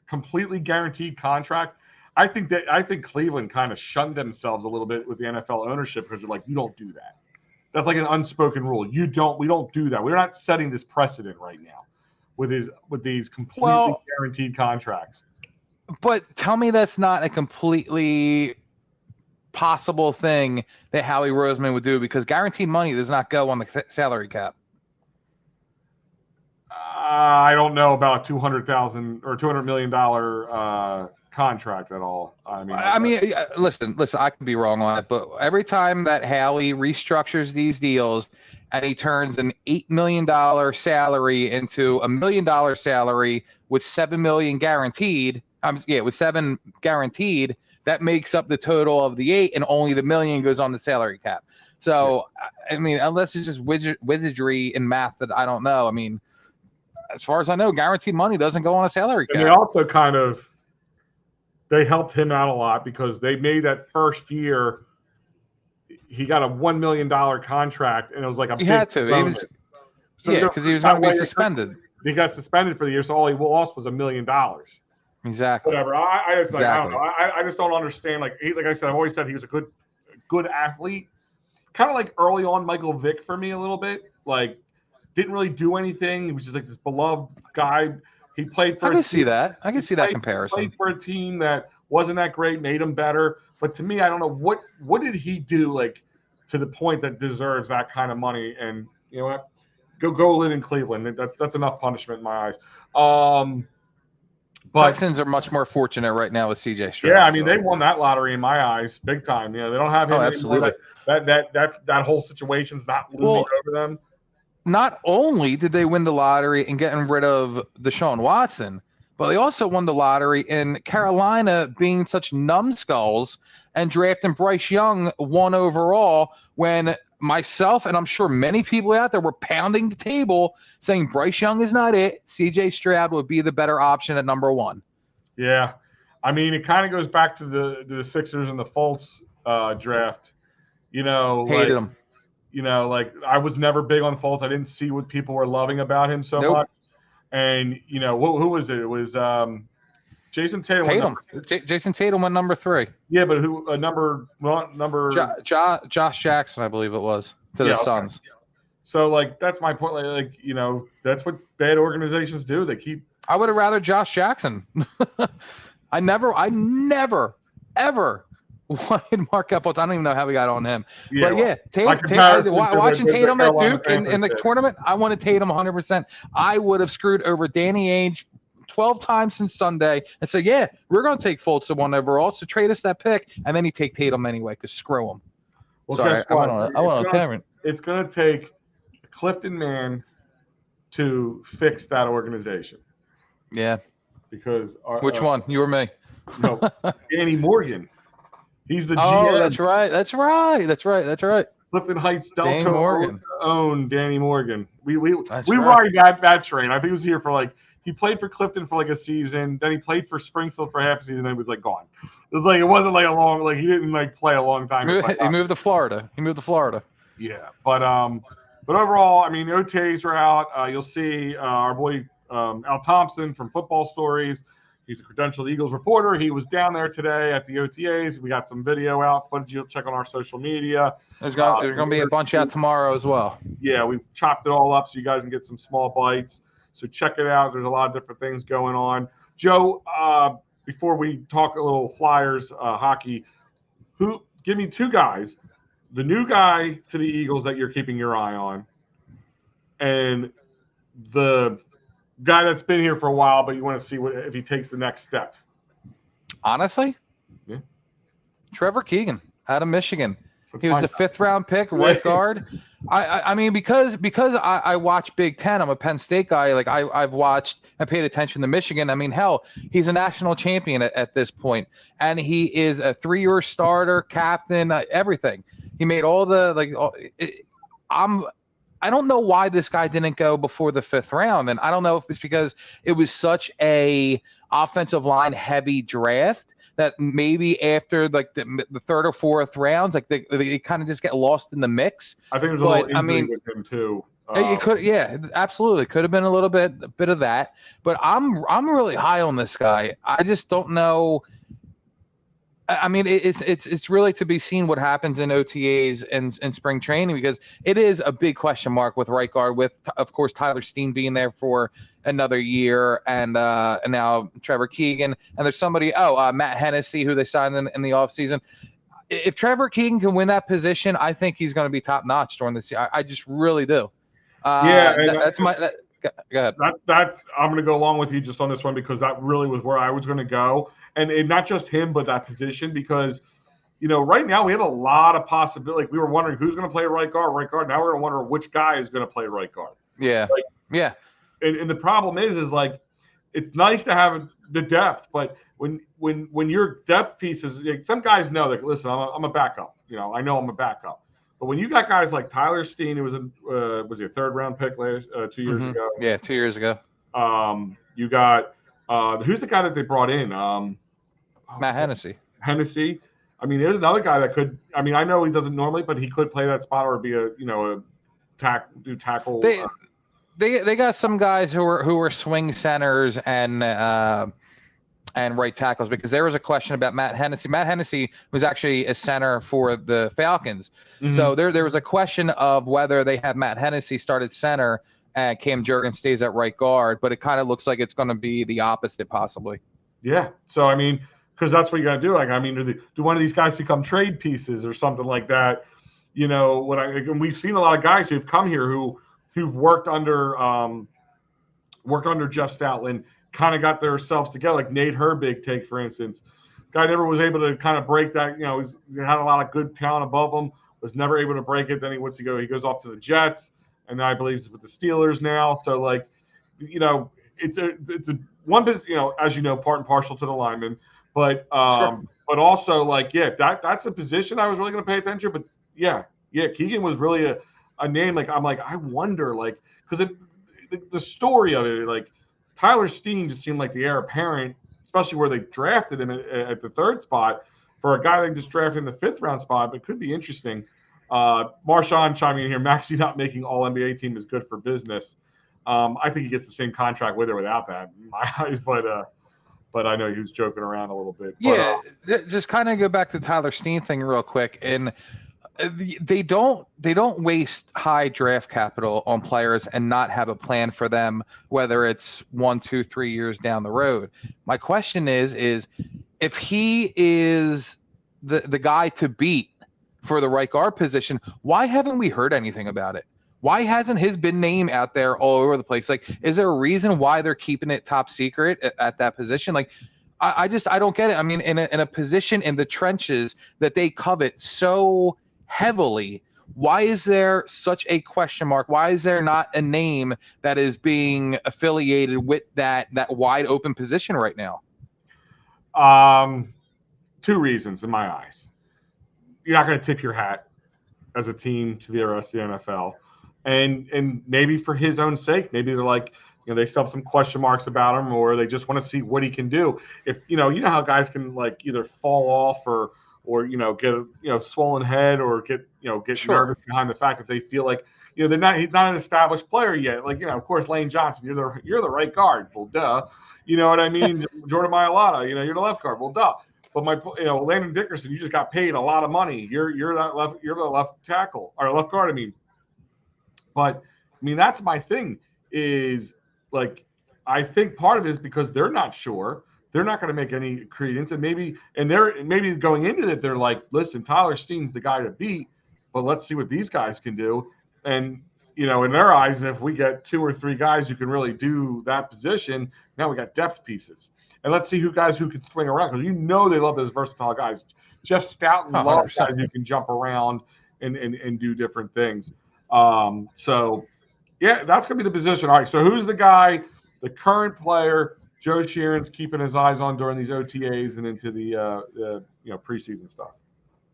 completely guaranteed contract. I think Cleveland kind of shunned themselves a little bit with the NFL ownership because they're like, you don't do that. That's like an unspoken rule. We don't do that. We're not setting this precedent right now with these completely guaranteed contracts. But tell me that's not a completely possible thing that Howie Roseman would do because guaranteed money does not go on the salary cap. I don't know about $200,000 or $200 million contract at all. I mean, listen, I could be wrong on it, but every time that Howie restructures these deals and he turns an $8 million salary into $1 million salary with $7 million guaranteed, with 7 guaranteed, that makes up the total of the 8, and only the $1 million goes on the salary cap. So, I mean, unless it's just wizardry and math that I don't know. I mean, as far as I know, guaranteed money doesn't go on a salary cap. And they also they helped him out a lot because they made that first year. He got a $1 million contract, and it was like he had to. Bonus. Because he was going to be suspended. He got suspended for the year, so all he lost was $1 million. Exactly. Whatever. I just I don't know. I just don't understand. Like I said, I've always said he was a good athlete. Kind of like early on Michael Vick for me a little bit. Like didn't really do anything. He was just like this beloved guy. He played for. I can see that. I can see that comparison. Played for a team that wasn't that great, made him better. But to me, I don't know what did he do like to the point that deserves that kind of money. And you know what? Go live in Cleveland. That's enough punishment in my eyes. But Texans are much more fortunate right now with CJ Stroud. Yeah, I mean they won that lottery in my eyes, big time. You know, they don't have him absolutely. That whole situation's not looming over them. Not only did they win the lottery in getting rid of Deshaun Watson, but they also won the lottery in Carolina being such numbskulls and drafting Bryce Young 1 overall when myself, and I'm sure many people out there were pounding the table saying Bryce Young is not it. C.J. Stroud would be the better option at number 1. Yeah. I mean, it kind of goes back to the Sixers and the Fultz draft. Hated him. Like I was never big on Fultz. I didn't see what people were loving about him so much. And, who was it? It was Jason Tatum. Jason Tatum went number 3. Yeah, but who number Josh Jackson, I believe it was, to the Suns. Okay. So, like, that's my point. Like, that's what bad organizations do. They keep. I would have rather Josh Jackson. I never, ever wanted Markelle Fultz. I don't even know how we got on him. Yeah, but yeah, watching Tatum at Duke in the tournament, I wanted Tatum 100%. I would have screwed over Danny Ainge 12 times since Sunday and said, yeah, we're going to take Fultz to 1 overall, so trade us that pick, and then you take Tatum anyway, because screw him. Well, sorry, guess what? I want to It's going to take Clifton Man to fix that organization. Yeah. Because which one? You or me? No, Danny Morgan. He's the GM. Oh, that's right. Clifton Heights Delco owned Danny Morgan. We ride that train. I think he was here for he played for Clifton for a season. Then he played for Springfield for half a season. Then he was gone. It wasn't a long he didn't play a long time. He moved to Florida. Yeah, but overall, I mean, OTAs are out. You'll see our boy Al Thompson from Football Stories. He's a credentialed Eagles reporter. He was down there today at the OTAs. We got some video out, footage you'll check on our social media. There's going to be a bunch out tomorrow as well. Yeah, we've chopped it all up so you guys can get some small bites. So check it out. There's a lot of different things going on. Joe, before we talk a little Flyers hockey, give me 2 guys. The new guy to the Eagles that you're keeping your eye on, and the guy that's been here for a while, but you want to see if he takes the next step. Honestly? Yeah. Trevor Keegan out of Michigan. He was a 5th-round pick, right guard. I mean, because I watch Big Ten. I'm a Penn State guy. I've watched and paid attention to Michigan. I mean, hell, he's a national champion at this point, and he is a 3-year starter, captain, everything. He made all the I don't know why this guy didn't go before the 5th round, and I don't know if it's because it was such a offensive line heavy draft that maybe after the 3rd or 4th rounds, they kind of just get lost in the mix. I think there's a little injury with him too. It could, yeah, absolutely, could have been a bit of that. But I'm really high on this guy. I just don't know. I mean, it's really to be seen what happens in OTAs and spring training, because it is a big question mark with right guard, with, of course, Tyler Steen being there for another year, and now Trevor Keegan. And there's somebody, Matt Hennessy, who they signed in the offseason. If Trevor Keegan can win that position, I think he's going to be top-notch during this year. I just really do. Go ahead. I'm going to go along with you just on this one, because that really was where I was going to go. And not just him, but that position, because, right now we have a lot of possibility. We were wondering who's going to play right guard. Now we're going to wonder which guy is going to play right guard. Yeah. Yeah. And the problem is it's nice to have the depth, but when your depth pieces, some guys know that, listen, I'm a backup. I know I'm a backup. But when you got guys like Tyler Steen, who was he a 3rd-round pick 2 years ago? Yeah, 2 years ago. You got who's the guy that they brought in? Matt Hennessy. I mean, there's another guy that could. I mean, I know he doesn't normally, but he could play that spot or be a tackle. They got some guys who are swing centers and right tackles, because there was a question about Matt Hennessy. Matt Hennessy was actually a center for the Falcons, so there was a question of whether they have Matt Hennessy start at center and Cam Jurgens stays at right guard, but it kind of looks like it's going to be the opposite, possibly. Yeah. So I mean, because that's what you got to do. Do one of these guys become trade pieces or something like that? And we've seen a lot of guys who've come here who've worked under Jeff Stoutland, kind of got themselves together, like Nate Herbig, for instance. Guy never was able to kind of break that. He had a lot of good talent above him, was never able to break it. Then he goes off to the Jets, and I believe he's with the Steelers now. So it's a one business, as part and parcel to the lineman, but sure. But also that's a position I was really going to pay attention. But yeah, yeah, Keegan was really a name. Like, I'm like, I wonder, like, because the story of it, like, Tyler Steen just seemed like the heir apparent, especially where they drafted him at the 3rd spot for a guy they just drafted in the 5th round spot. But it could be interesting. Marshawn chiming in here, Maxey not making all NBA team is good for business. I think he gets the same contract with or without that in my eyes, but I know he was joking around a little bit. Yeah, just kind of go back to Tyler Steen thing real quick, and they don't waste high draft capital on players and not have a plan for them, whether it's 1, 2, 3 years down the road. My question is if he is the guy to beat for the right guard position, why haven't we heard anything about it? Why hasn't his been name out there all over the place? Like, is there a reason why they're keeping it top secret at that position? Like, I don't get it. I mean, in a position in the trenches that they covet so heavily, why is there such a question mark? Why is there not a name that is being affiliated with that wide open position right now? 2 reasons in my eyes. You're not going to tip your hat as a team to the rest of the NFL. And maybe for his own sake, maybe they're like, they still have some question marks about him, or they just want to see what he can do. If you know how guys can like either fall off or get a swollen head or get Sure. nervous behind the fact that they feel like he's not an established player yet. Like of course Lane Johnson, you're the right guard. Well, duh. You know what I mean? Jordan Mailata, you're the left guard. Well, duh. But Landon Dickerson, you just got paid a lot of money. You're the left tackle or left guard. I mean. But I mean, that's my thing is like, I think part of it is because they're not sure. They're not going to make any credence. And maybe going into it, they're like, listen, Tyler Steen's the guy to beat, but let's see what these guys can do. And, in their eyes, if we get 2 or 3 guys who can really do that position, now we got depth pieces. And let's see who can swing around because they love those versatile guys. Jeff Stoughton loves guys who can jump around and do different things. So, yeah, that's going to be the position. All right, so who's the guy, the current player Joe Sheeran's keeping his eyes on during these OTAs and into the preseason stuff?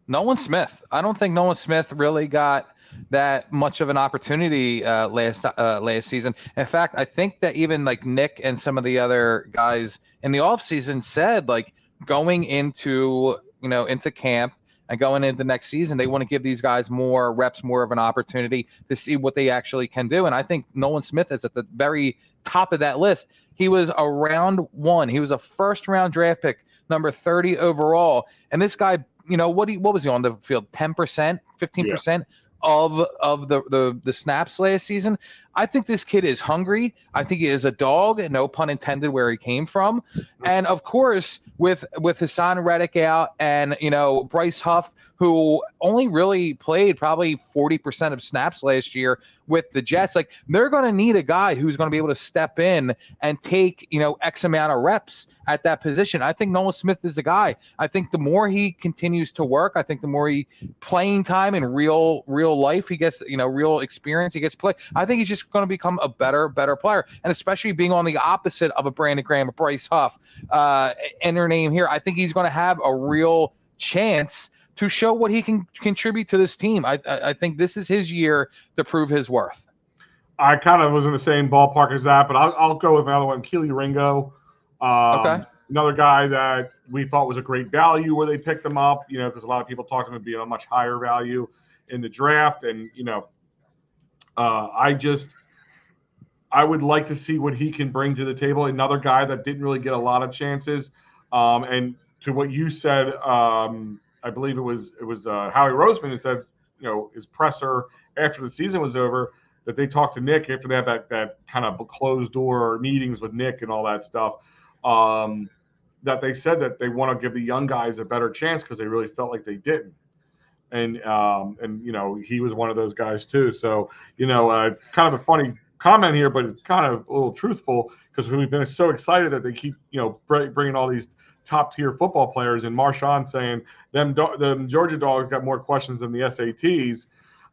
Nolan Smith. I don't think Nolan Smith really got that much of an opportunity last season. In fact, I think that even like Nick and some of the other guys in the offseason said like going into camp and going into next season, they want to give these guys more reps, more of an opportunity to see what they actually can do. And I think Nolan Smith is at the very top of that list. He was a round 1. He was a 1st round draft pick, number 30 overall. And this guy, what was he on the field? 10%, 15% of the snaps last season. I think this kid is hungry. I think he is a dog, no pun intended, where he came from. And of course, with Hassan Reddick out and Bryce Huff, who only really played probably 40% of snaps last year with the Jets, like they're going to need a guy who's going to be able to step in and take X amount of reps at that position. I think Nolan Smith is the guy. I think the more he continues to work, I think the more he playing time in real life he gets, real experience he gets play. I think he's just going to become a better player, and especially being on the opposite of a Brandon Graham, a Bryce Huff, enter name here. I think he's going to have a real chance to show what he can contribute to this team. I think this is his year to prove his worth. I kind of was in the same ballpark as that, but I'll go with another one, Keely Ringo. Okay. Another guy that we thought was a great value where they picked him up, because a lot of people talked him as being a much higher value in the draft. And, I would like to see what he can bring to the table. Another guy that didn't really get a lot of chances. And to what you said, I believe it was Howie Roseman who said, his presser after the season was over, that they talked to Nick after they had that kind of closed door meetings with Nick and all that stuff. That they said that they want to give the young guys a better chance because they really felt like they didn't. And he was one of those guys too. So, kind of a funny comment here, but it's kind of a little truthful because we've been so excited that they keep, bringing all these top tier football players, and Marshawn saying them Georgia dogs got more questions than the SATs.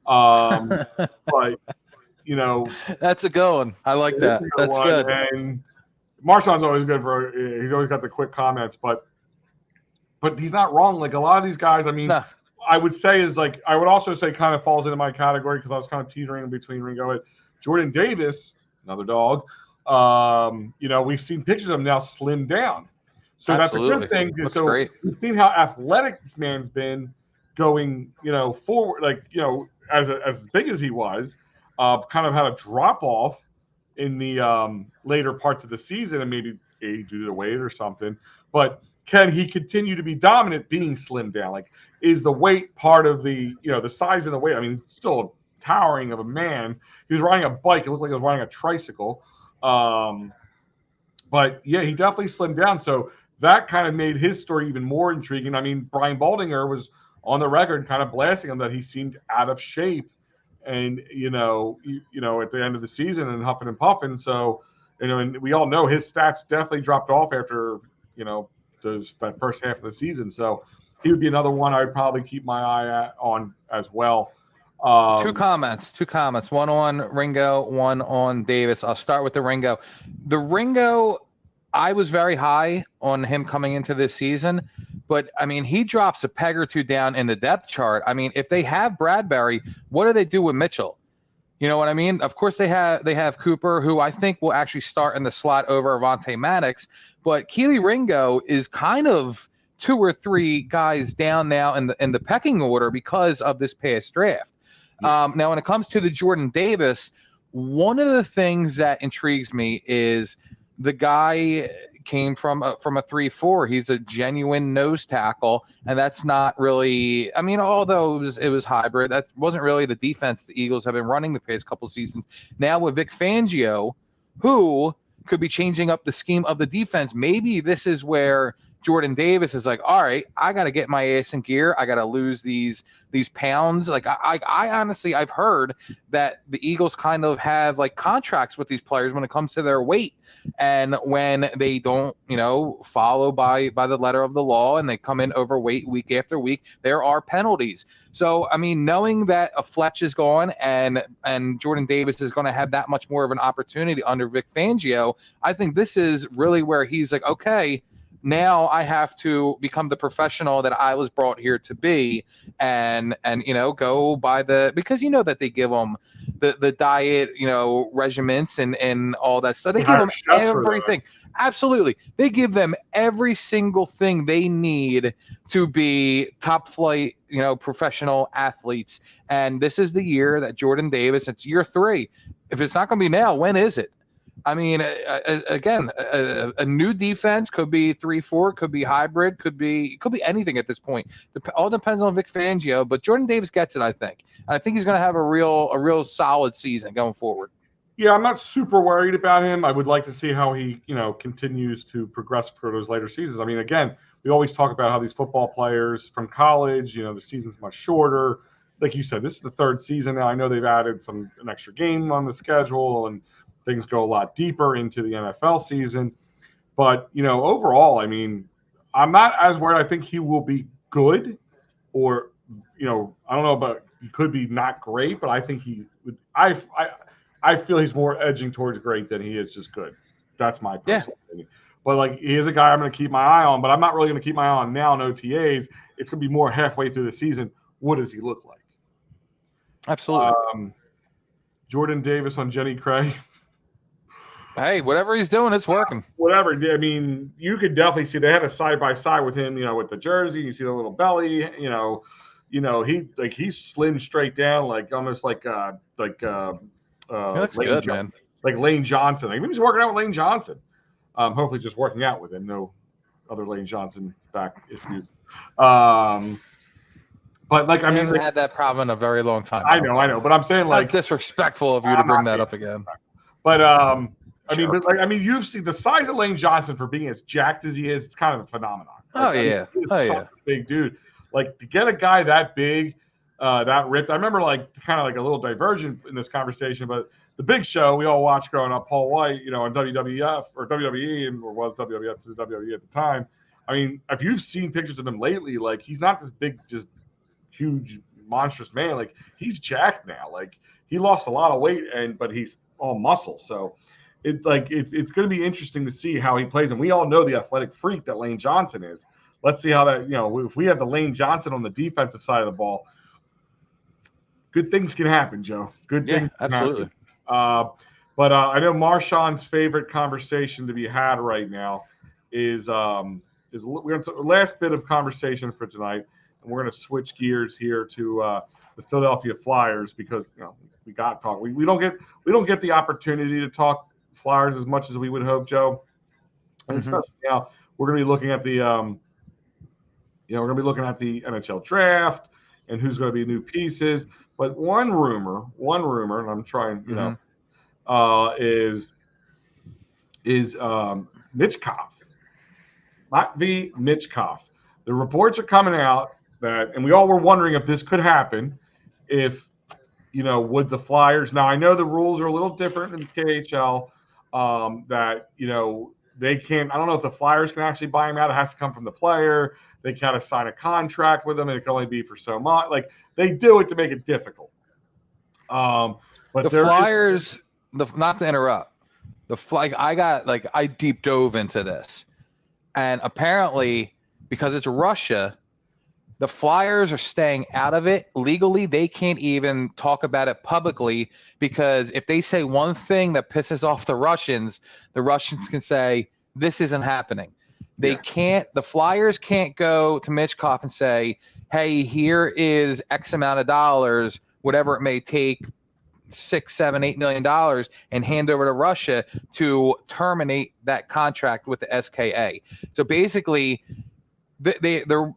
But, that's a good one. I like that. That's good. And Marshawn's always good he's always got the quick comments, but he's not wrong. Like a lot of these guys, I mean, I would say is like I would also say kind of falls into my category because I was kind of teetering between Ringo and Jordan Davis, another dog. We've seen pictures of him now slimmed down, so Absolutely. that's a good thing. Looks So great. we've seen how athletic this man's been going, forward. Like as big as he was, kind of had a drop off in the later parts of the season, and maybe due to the weight or something. But can he continue to be dominant being slimmed down? Like, is the weight part of the size of the weight? I mean, still towering of a man. He was riding a bike. It looked like he was riding a tricycle. But yeah, he definitely slimmed down. So that kind of made his story even more intriguing. I mean, Brian Baldinger was on the record kind of blasting him that he seemed out of shape and at the end of the season and huffing and puffing. So, and we all know his stats definitely dropped off after, that first half of the season. So he would be another one I'd probably keep my eye on as well. Two comments. One on Ringo, one on Davis. I'll start with the Ringo. The Ringo, I was very high on him coming into this season, but I mean, he drops a peg or two down in the depth chart. I mean, if they have Bradbury, what do they do with Mitchell? You know what I mean? Of course, they have Cooper, who I think will actually start in the slot over Avonte Maddox, but Keely Ringo is kind of 2 or 3 guys down now in the pecking order because of this past draft. Now, when it comes to the Jordan Davis, one of the things that intrigues me is the guy came from a 3-4. He's a genuine nose tackle, and that's not really. I mean, although it was hybrid, that wasn't really the defense the Eagles have been running the past couple seasons. Now with Vic Fangio, who could be changing up the scheme of the defense, maybe this is where Jordan Davis is like, all right, I got to get my ass in gear. I got to lose these pounds. Like I honestly, I've heard that the Eagles kind of have like contracts with these players when it comes to their weight. And when they don't, follow by the letter of the law and they come in overweight week after week, there are penalties. So, I mean, knowing that a Fletch is gone and Jordan Davis is going to have that much more of an opportunity under Vic Fangio, I think this is really where he's like, okay, now I have to become the professional that I was brought here to be and go by because that they give them the diet, regiments and all that stuff. They give them everything. Absolutely. They give them every single thing they need to be top flight, professional athletes. And this is the year that Jordan Davis, it's year 3. If it's not going to be now, when is it? I mean, again, a new defense could be 3-4, could be hybrid, could be anything at this point. All depends on Vic Fangio, but Jordan Davis gets it, I think. I think he's going to have a real solid season going forward. Yeah, I'm not super worried about him. I would like to see how he, continues to progress for those later seasons. I mean, again, we always talk about how these football players from college, the season's much shorter. Like you said, this is the 3rd season now. I know they've added an extra game on the schedule and things go a lot deeper into the NFL season. But, overall, I mean, I'm not as worried. I think he will be good or, I don't know about he could be not great, but I think he would. I feel he's more edging towards great than he is just good. That's my personal opinion. But, like, he is a guy I'm going to keep my eye on, but I'm not really going to keep my eye on now in OTAs. It's going to be more halfway through the season. What does he look like? Absolutely. Jordan Davis on Jenny Craig. Hey, whatever he's doing, it's working. Whatever. I mean, you could definitely see they had a side-by-side with him, with the jersey. You see the little belly, he's slimmed straight down, like almost like he looks Lane good, man. Like Lane Johnson. Like, maybe he's working out with Lane Johnson. Hopefully just working out with him. No other Lane Johnson back issues. But like, I mean, haven't had that problem in a very long time. I know, but I'm saying, like, not disrespectful of you to bring that up again. But you've seen the size of Lane Johnson for being as jacked as he is. It's kind of a phenomenon. He's such a big dude. Like, to get a guy that big, that ripped. I remember, like, kind of like a little diversion in this conversation, but the Big Show we all watched growing up, Paul White, on WWF or WWE, or was WWF to the WWE at the time. I mean, if you've seen pictures of him lately, like, he's not this big, just huge, monstrous man. Like, he's jacked now. Like, he lost a lot of weight, but he's all muscle. So it's going to be interesting to see how he plays. And we all know the athletic freak that Lane Johnson is. let's see how that, if we have the Lane Johnson on the defensive side of the ball, good things can happen, Joe. Good things can absolutely. happen. But I know Marshawn's favorite conversation to be had right now is we're going to last bit of conversation for tonight, and we're going to switch gears here to the Philadelphia Flyers because we got to talk. We don't get the opportunity to talk Flyers as much as we would hope, Joe. And especially now, we're going to be looking at the NHL draft and who's going to be new pieces. But one rumor, and I'm trying, is Michkov, Matvei Michkov. The reports are coming out that, and we all were wondering if this could happen, if would the Flyers. Now I know the rules are a little different in the KHL. That they can't. I don't know if the Flyers can actually buy him out. It has to come from the player. They kind of sign a contract with him, and it can only be for so much. Like they do it to make it difficult. But the Flyers, not to interrupt, I deep dove into this, and apparently because it's Russia, the Flyers are staying out of it legally. They can't even talk about it publicly because if they say one thing that pisses off the Russians can say this isn't happening. They can't. The Flyers can't go to Michkov and say, "Hey, here is X amount of dollars, whatever it may take, $6, $7, $8 million, and hand over to Russia to terminate that contract with the SKA." So basically, they're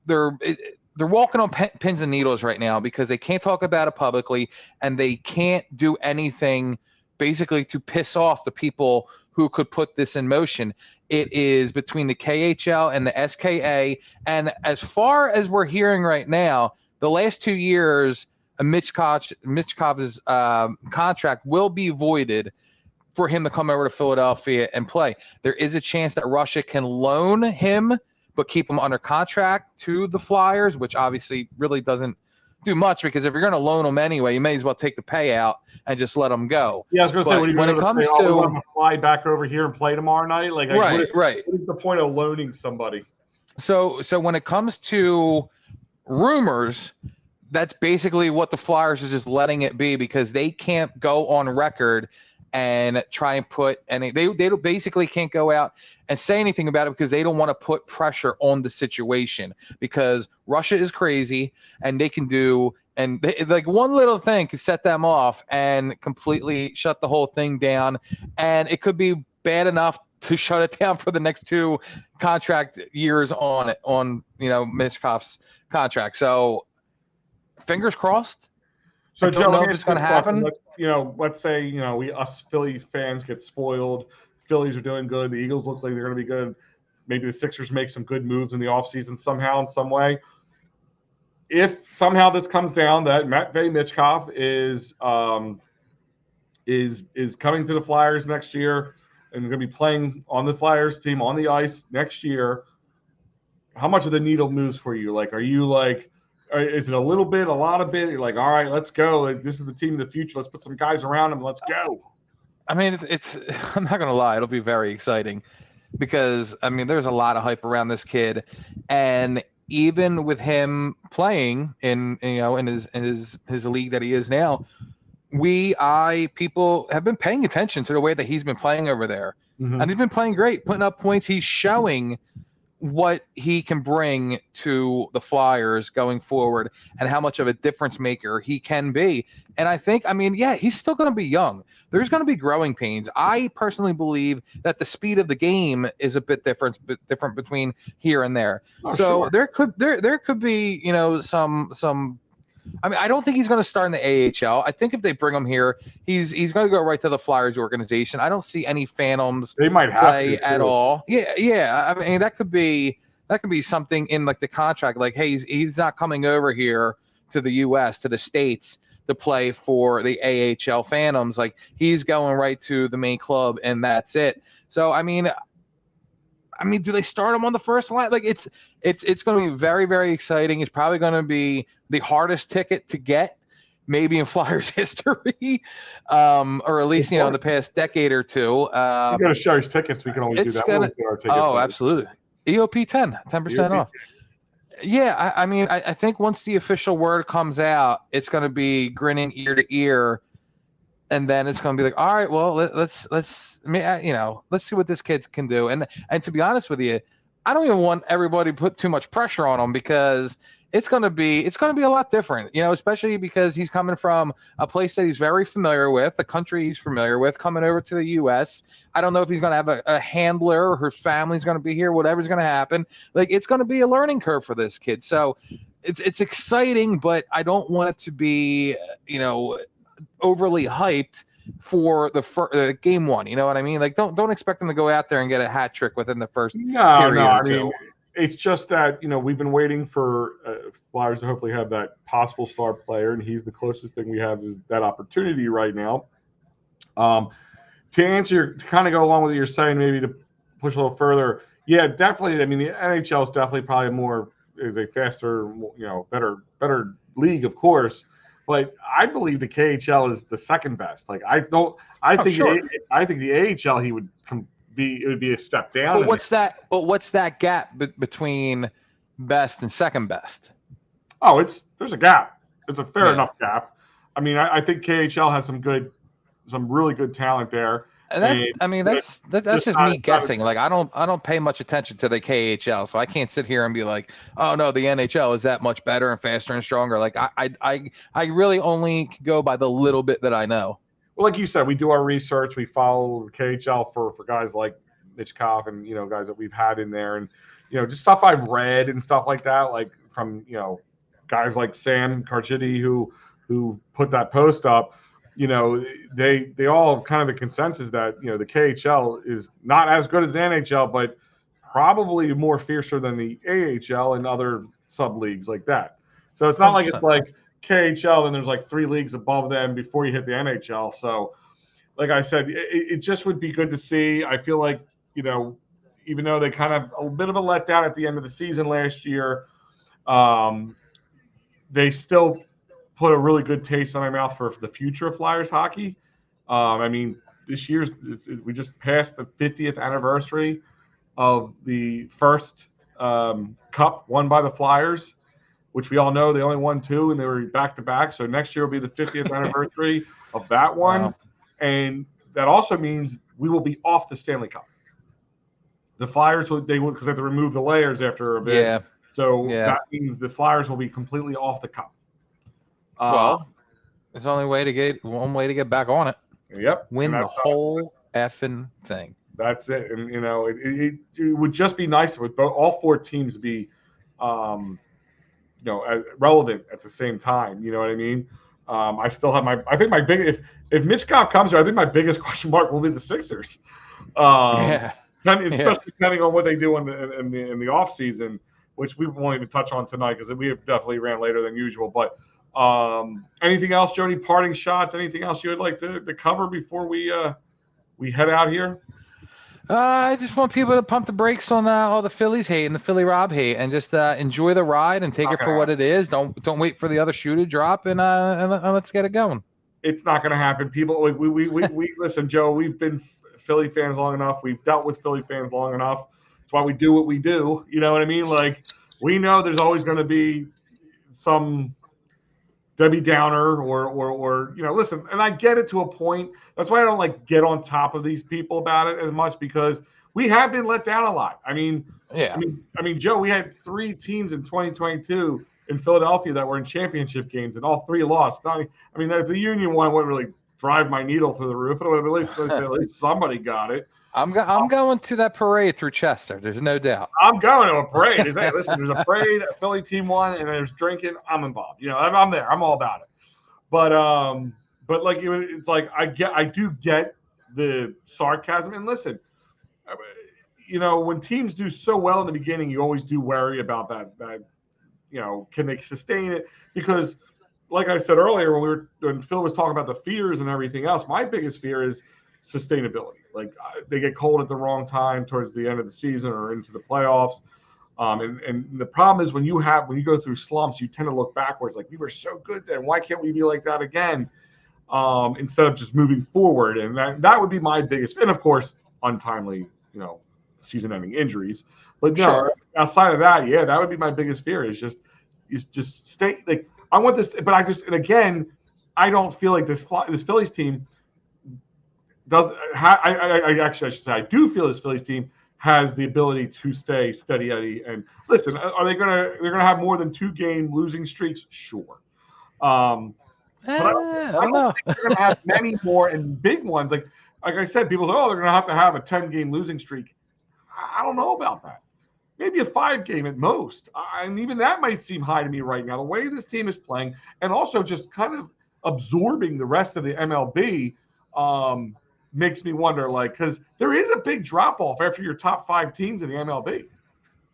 walking on pins and needles right now because they can't talk about it publicly and they can't do anything basically to piss off the people who could put this in motion. It is between the KHL and the SKA. And as far as we're hearing right now, the last 2 years, Michkov's contract will be voided for him to come over to Philadelphia and play. There is a chance that Russia can loan him but keep him under contract to the Flyers, which obviously really doesn't do much because if you're going to loan him anyway, you may as well take the payout and just let him go. Yeah, I was going to say, when it comes to we want him to fly back over here and play tomorrow night, right. What is the point of loaning somebody? So when it comes to rumors, that's basically what the Flyers is just letting it be because they can't go on record and try and put any. They basically can't go out and say anything about it because they don't want to put pressure on the situation because Russia is crazy and they can do like one little thing could set them off and completely shut the whole thing down, and it could be bad enough to shut it down for the next 2 contract years on Michkov's contract. So fingers crossed. So Joe, know if it's going to happen. Let's say us Philly fans get spoiled. Phillies are doing good. The Eagles look like they're going to be good. Maybe the Sixers make some good moves in the offseason somehow in some way. If somehow this comes down that Matvei Michkov is coming to the Flyers next year and going to be playing on the Flyers team on the ice next year, how much of the needle moves for you? Like, are you like, is it a little bit, a lot of bit? You're like, all right, let's go. Like, this is the team of the future. Let's put some guys around them. Let's go. I mean, it's I'm not going to lie. It'll be very exciting because, I mean, there's a lot of hype around this kid. And even with him playing in his league that he is now, people have been paying attention to the way that he's been playing over there. Mm-hmm. And he's been playing great, putting up points. He's showing what he can bring to the Flyers going forward and how much of a difference maker he can be. And I think, he's still going to be young. There's going to be growing pains. I personally believe that the speed of the game is a bit different between here and there. Sure. there could be, some. I don't think he's going to start in the AHL. I think if they bring him here, he's going to go right to the Flyers organization. I don't see any phantoms they might have play at all. Yeah. I mean, that could be something in like the contract. Like, hey, he's not coming over here to the U.S. to the States to play for the AHL Phantoms. Like, he's going right to the main club, and that's it. So, I mean, do they start him on the first line? Like, it's going to be very, very exciting. It's probably going to be the hardest ticket to get, maybe in Flyers history, or at least the past decade or two. You got to share his tickets. We can always do that. Absolutely. EoP 10% off. Yeah, I mean, I think once the official word comes out, it's going to be grinning ear to ear, and then it's going to be like, all right, well, let's see what this kid can do. And to be honest with you, I don't even want everybody to put too much pressure on him, because it's going to be a lot different, especially because he's coming from a place that he's very familiar with, a country he's familiar with, coming over to the U.S. I don't know if he's going to have a handler, or his family's going to be here, whatever's going to happen. Like, it's going to be a learning curve for this kid. So it's exciting, but I don't want it to be, overly hyped for the game one. You know what I mean? Like, don't expect him to go out there and get a hat trick within the first period or two. I mean, it's just that, we've been waiting for Flyers to hopefully have that possible star player, and he's the closest thing we have is that opportunity right now. To kind of go along with what you're saying, maybe to push a little further, yeah, definitely. I mean, the NHL is definitely probably is a faster, better league, of course. But I believe the KHL is the second best. Like, I think the AHL it would be a step down. But what's that gap between best and second best? Oh, there's a gap. It's a fair enough gap. I mean, I think KHL has some really good talent there. That's just me guessing. Like, I don't pay much attention to the KHL, so I can't sit here and be like, oh no, the NHL is that much better and faster and stronger. Like, I really only go by the little bit that I know. Well, like you said, we do our research. We follow the KHL for guys like Michkov and guys that we've had in there, and just stuff I've read and stuff like that, like from guys like Sam Carchidi who put that post up. They all kind of the consensus that the KHL is not as good as the NHL, but probably more fiercer than the AHL and other sub leagues like that. So it's not 100%. Like it's like KHL and there's like 3 leagues above them before you hit the NHL. So, like I said, it just would be good to see. I feel like even though they kind of a bit of a letdown at the end of the season last year, they still put a really good taste in my mouth for the future of Flyers hockey. I mean, this year's we just passed the 50th anniversary of the first cup won by the Flyers, which we all know they only won 2 and they were back to back. So next year will be the 50th anniversary of that one. Wow. And that also means we will be off the Stanley Cup. The Flyers because they have to remove the layers after a bit. Yeah. So that means the Flyers will be completely off the cup. Well, there's only one way to get back on it. Yep. Win the whole effing thing. That's it. And it would just be nice if all 4 teams be relevant at the same time. You know what I mean? I still have if Michkov comes here, I think my biggest question mark will be the Sixers. Especially depending on what they do in the offseason, which we won't even touch on tonight because we have definitely ran later than usual. But anything else, Jody? Parting shots? Anything else you would like to cover before we head out here? I just want people to pump the brakes on all the Phillies hate and the Philly Rob hate, and just enjoy the ride and take it for what it is. Don't wait for the other shoe to drop, and let's get it going. It's not going to happen. People, we listen, Joe. We've been Philly fans long enough. We've dealt with Philly fans long enough. That's why we do what we do. You know what I mean? Like, we know there's always going to be some Debbie Downer or listen, and I get it to a point. That's why I don't get on top of these people about it as much, because we have been let down a lot. I mean, Joe, we had 3 teams in 2022 in Philadelphia that were in championship games, and all 3 lost. The Union one wouldn't really drive my needle through the roof, but at least somebody got it. I'm going to that parade through Chester. There's no doubt. I'm going to a parade. Hey, listen, there's a parade. A Philly team won, and there's drinking. I'm involved. I'm there. I'm all about it. But it's like I do get the sarcasm. And listen, when teams do so well in the beginning, you always do worry about that. Can they sustain it? Because, like I said earlier, when Phil was talking about the fears and everything else, my biggest fear is sustainability. Like, they get cold at the wrong time towards the end of the season or into the playoffs. And the problem is when you go through slumps, you tend to look backwards. Like, we were so good then. Why can't we be like that again? Instead of just moving forward. And that would be my biggest, and of course, untimely, season-ending injuries. But no, Sure. outside of that, yeah, that would be my biggest fear. Is just stay. Like I want this, but and again, I don't feel like this Phillies team does. I should say I do feel this Phillies team has the ability to stay steady Eddie. And listen, are they they're gonna have more than 2-game losing streaks? Sure. But I don't know. think they're going to have many more and big ones. Like I said, people say, oh, they're going to have a 10-game losing streak. I don't know about that. Maybe a 5-game at most. And even that might seem high to me right now. The way this team is playing and also just kind of absorbing the rest of the MLB makes me wonder, like, because there is a big drop-off after your top 5 teams in the MLB.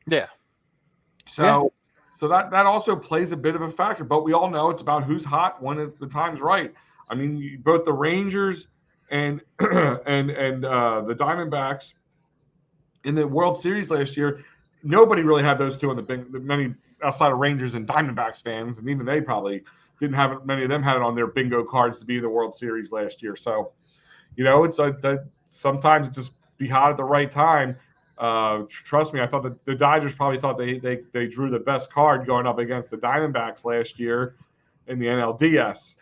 Yeah. So that also plays a bit of a factor. But we all know it's about who's hot when the time's right. I mean, both the Rangers and the Diamondbacks in the World Series last year, nobody really had those two on the many outside of Rangers and Diamondbacks fans, and even they probably didn't have it. Many of them had it on their bingo cards to be in the World Series last year. So, it's that sometimes it just be hot at the right time. Trust me, I thought that the Dodgers probably thought they drew the best card going up against the Diamondbacks last year in the NLDS.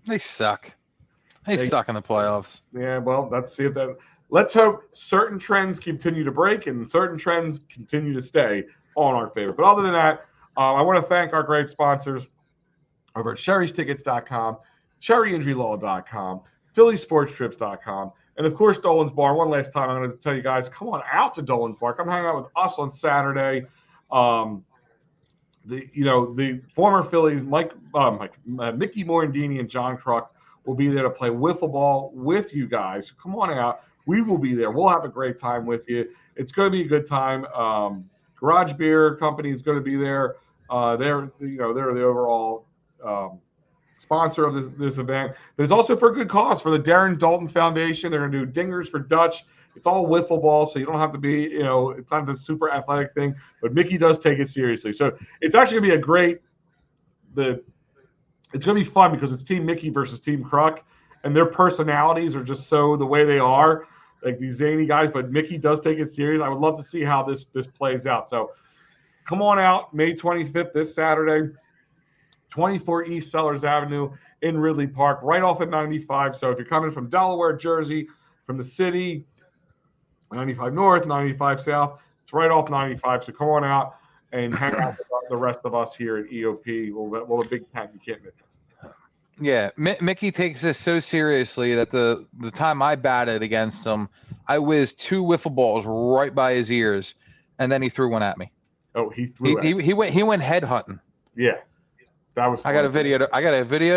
They suck. They suck in the playoffs. Yeah, well, let's hope certain trends continue to break and certain trends continue to stay on our favor. But other than that, I want to thank our great sponsors over at Sherry'sTickets.com, CherryInjuryLaw.com, PhillySportsTrips.com, and of course Dolan's Bar. One last time, I'm going to tell you guys, come on out to Dolan's Bar. Come hang out with us on Saturday. The former Phillies, Mickey Morandini and John Kruk will be there to play wiffle ball with you guys. So come on out. We will be there. We'll have a great time with you. It's going to be a good time. Garage Beer Company is going to be there. They're the overall sponsor of this event. There's also for a good cause for the Darren Dalton Foundation. They're going to do dingers for Dutch. It's all wiffle ball, so you don't have to be, it's not the super athletic thing, but Mickey does take it seriously. So it's actually going to be it's going to be fun because it's Team Mickey versus Team Kruk, and their personalities are just so the way they are, like these zany guys, but Mickey does take it serious. I would love to see how this plays out. So come on out May 25th, this Saturday, 24 East Sellers Avenue in Ridley Park, right off at 95. So if you're coming from Delaware, Jersey, from the city, 95 North, 95 South, it's right off 95. So come on out and hang out with the rest of us here at EoP. We'll have a big tent. You can't miss us. Yeah, Mickey takes this so seriously that the time I batted against him, I whizzed 2 wiffle balls right by his ears, and then he threw one at me. Oh, he threw it. He went head hunting. Yeah. That was I got a video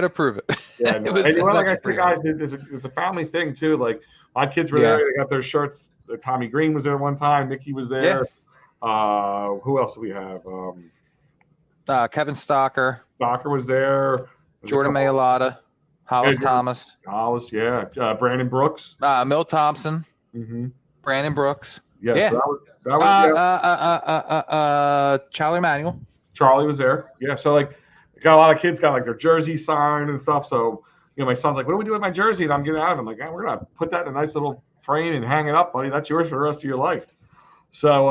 to prove it. Yeah, no. It's a family thing too. Like my kids were there, they got their shirts. Tommy Green was there one time, Mickey was there. Yeah. Who else do we have? Kevin Stocker. Stocker was there. Jordan Mailata. Hollis Thomas. Hollis, yeah. Brandon Brooks. Mill Thompson. Mm-hmm. Brandon Brooks. Yeah. So that was Charlie Manuel. Charlie was there. Yeah. So like got a lot of kids got like their jersey signed and stuff. So, my son's like, what do we do with my jersey? And I'm getting out of it. I'm like, we're going to put that in a nice little frame and hang it up, buddy. That's yours for the rest of your life. So,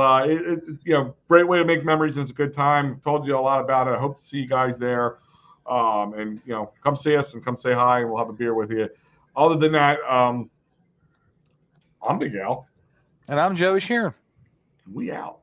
great way to make memories. And it's a good time. Told you a lot about it. I hope to see you guys there. And, come see us and come say hi and we'll have a beer with you. Other than that, I'm Big Al. And I'm Joey Sheeran. We out.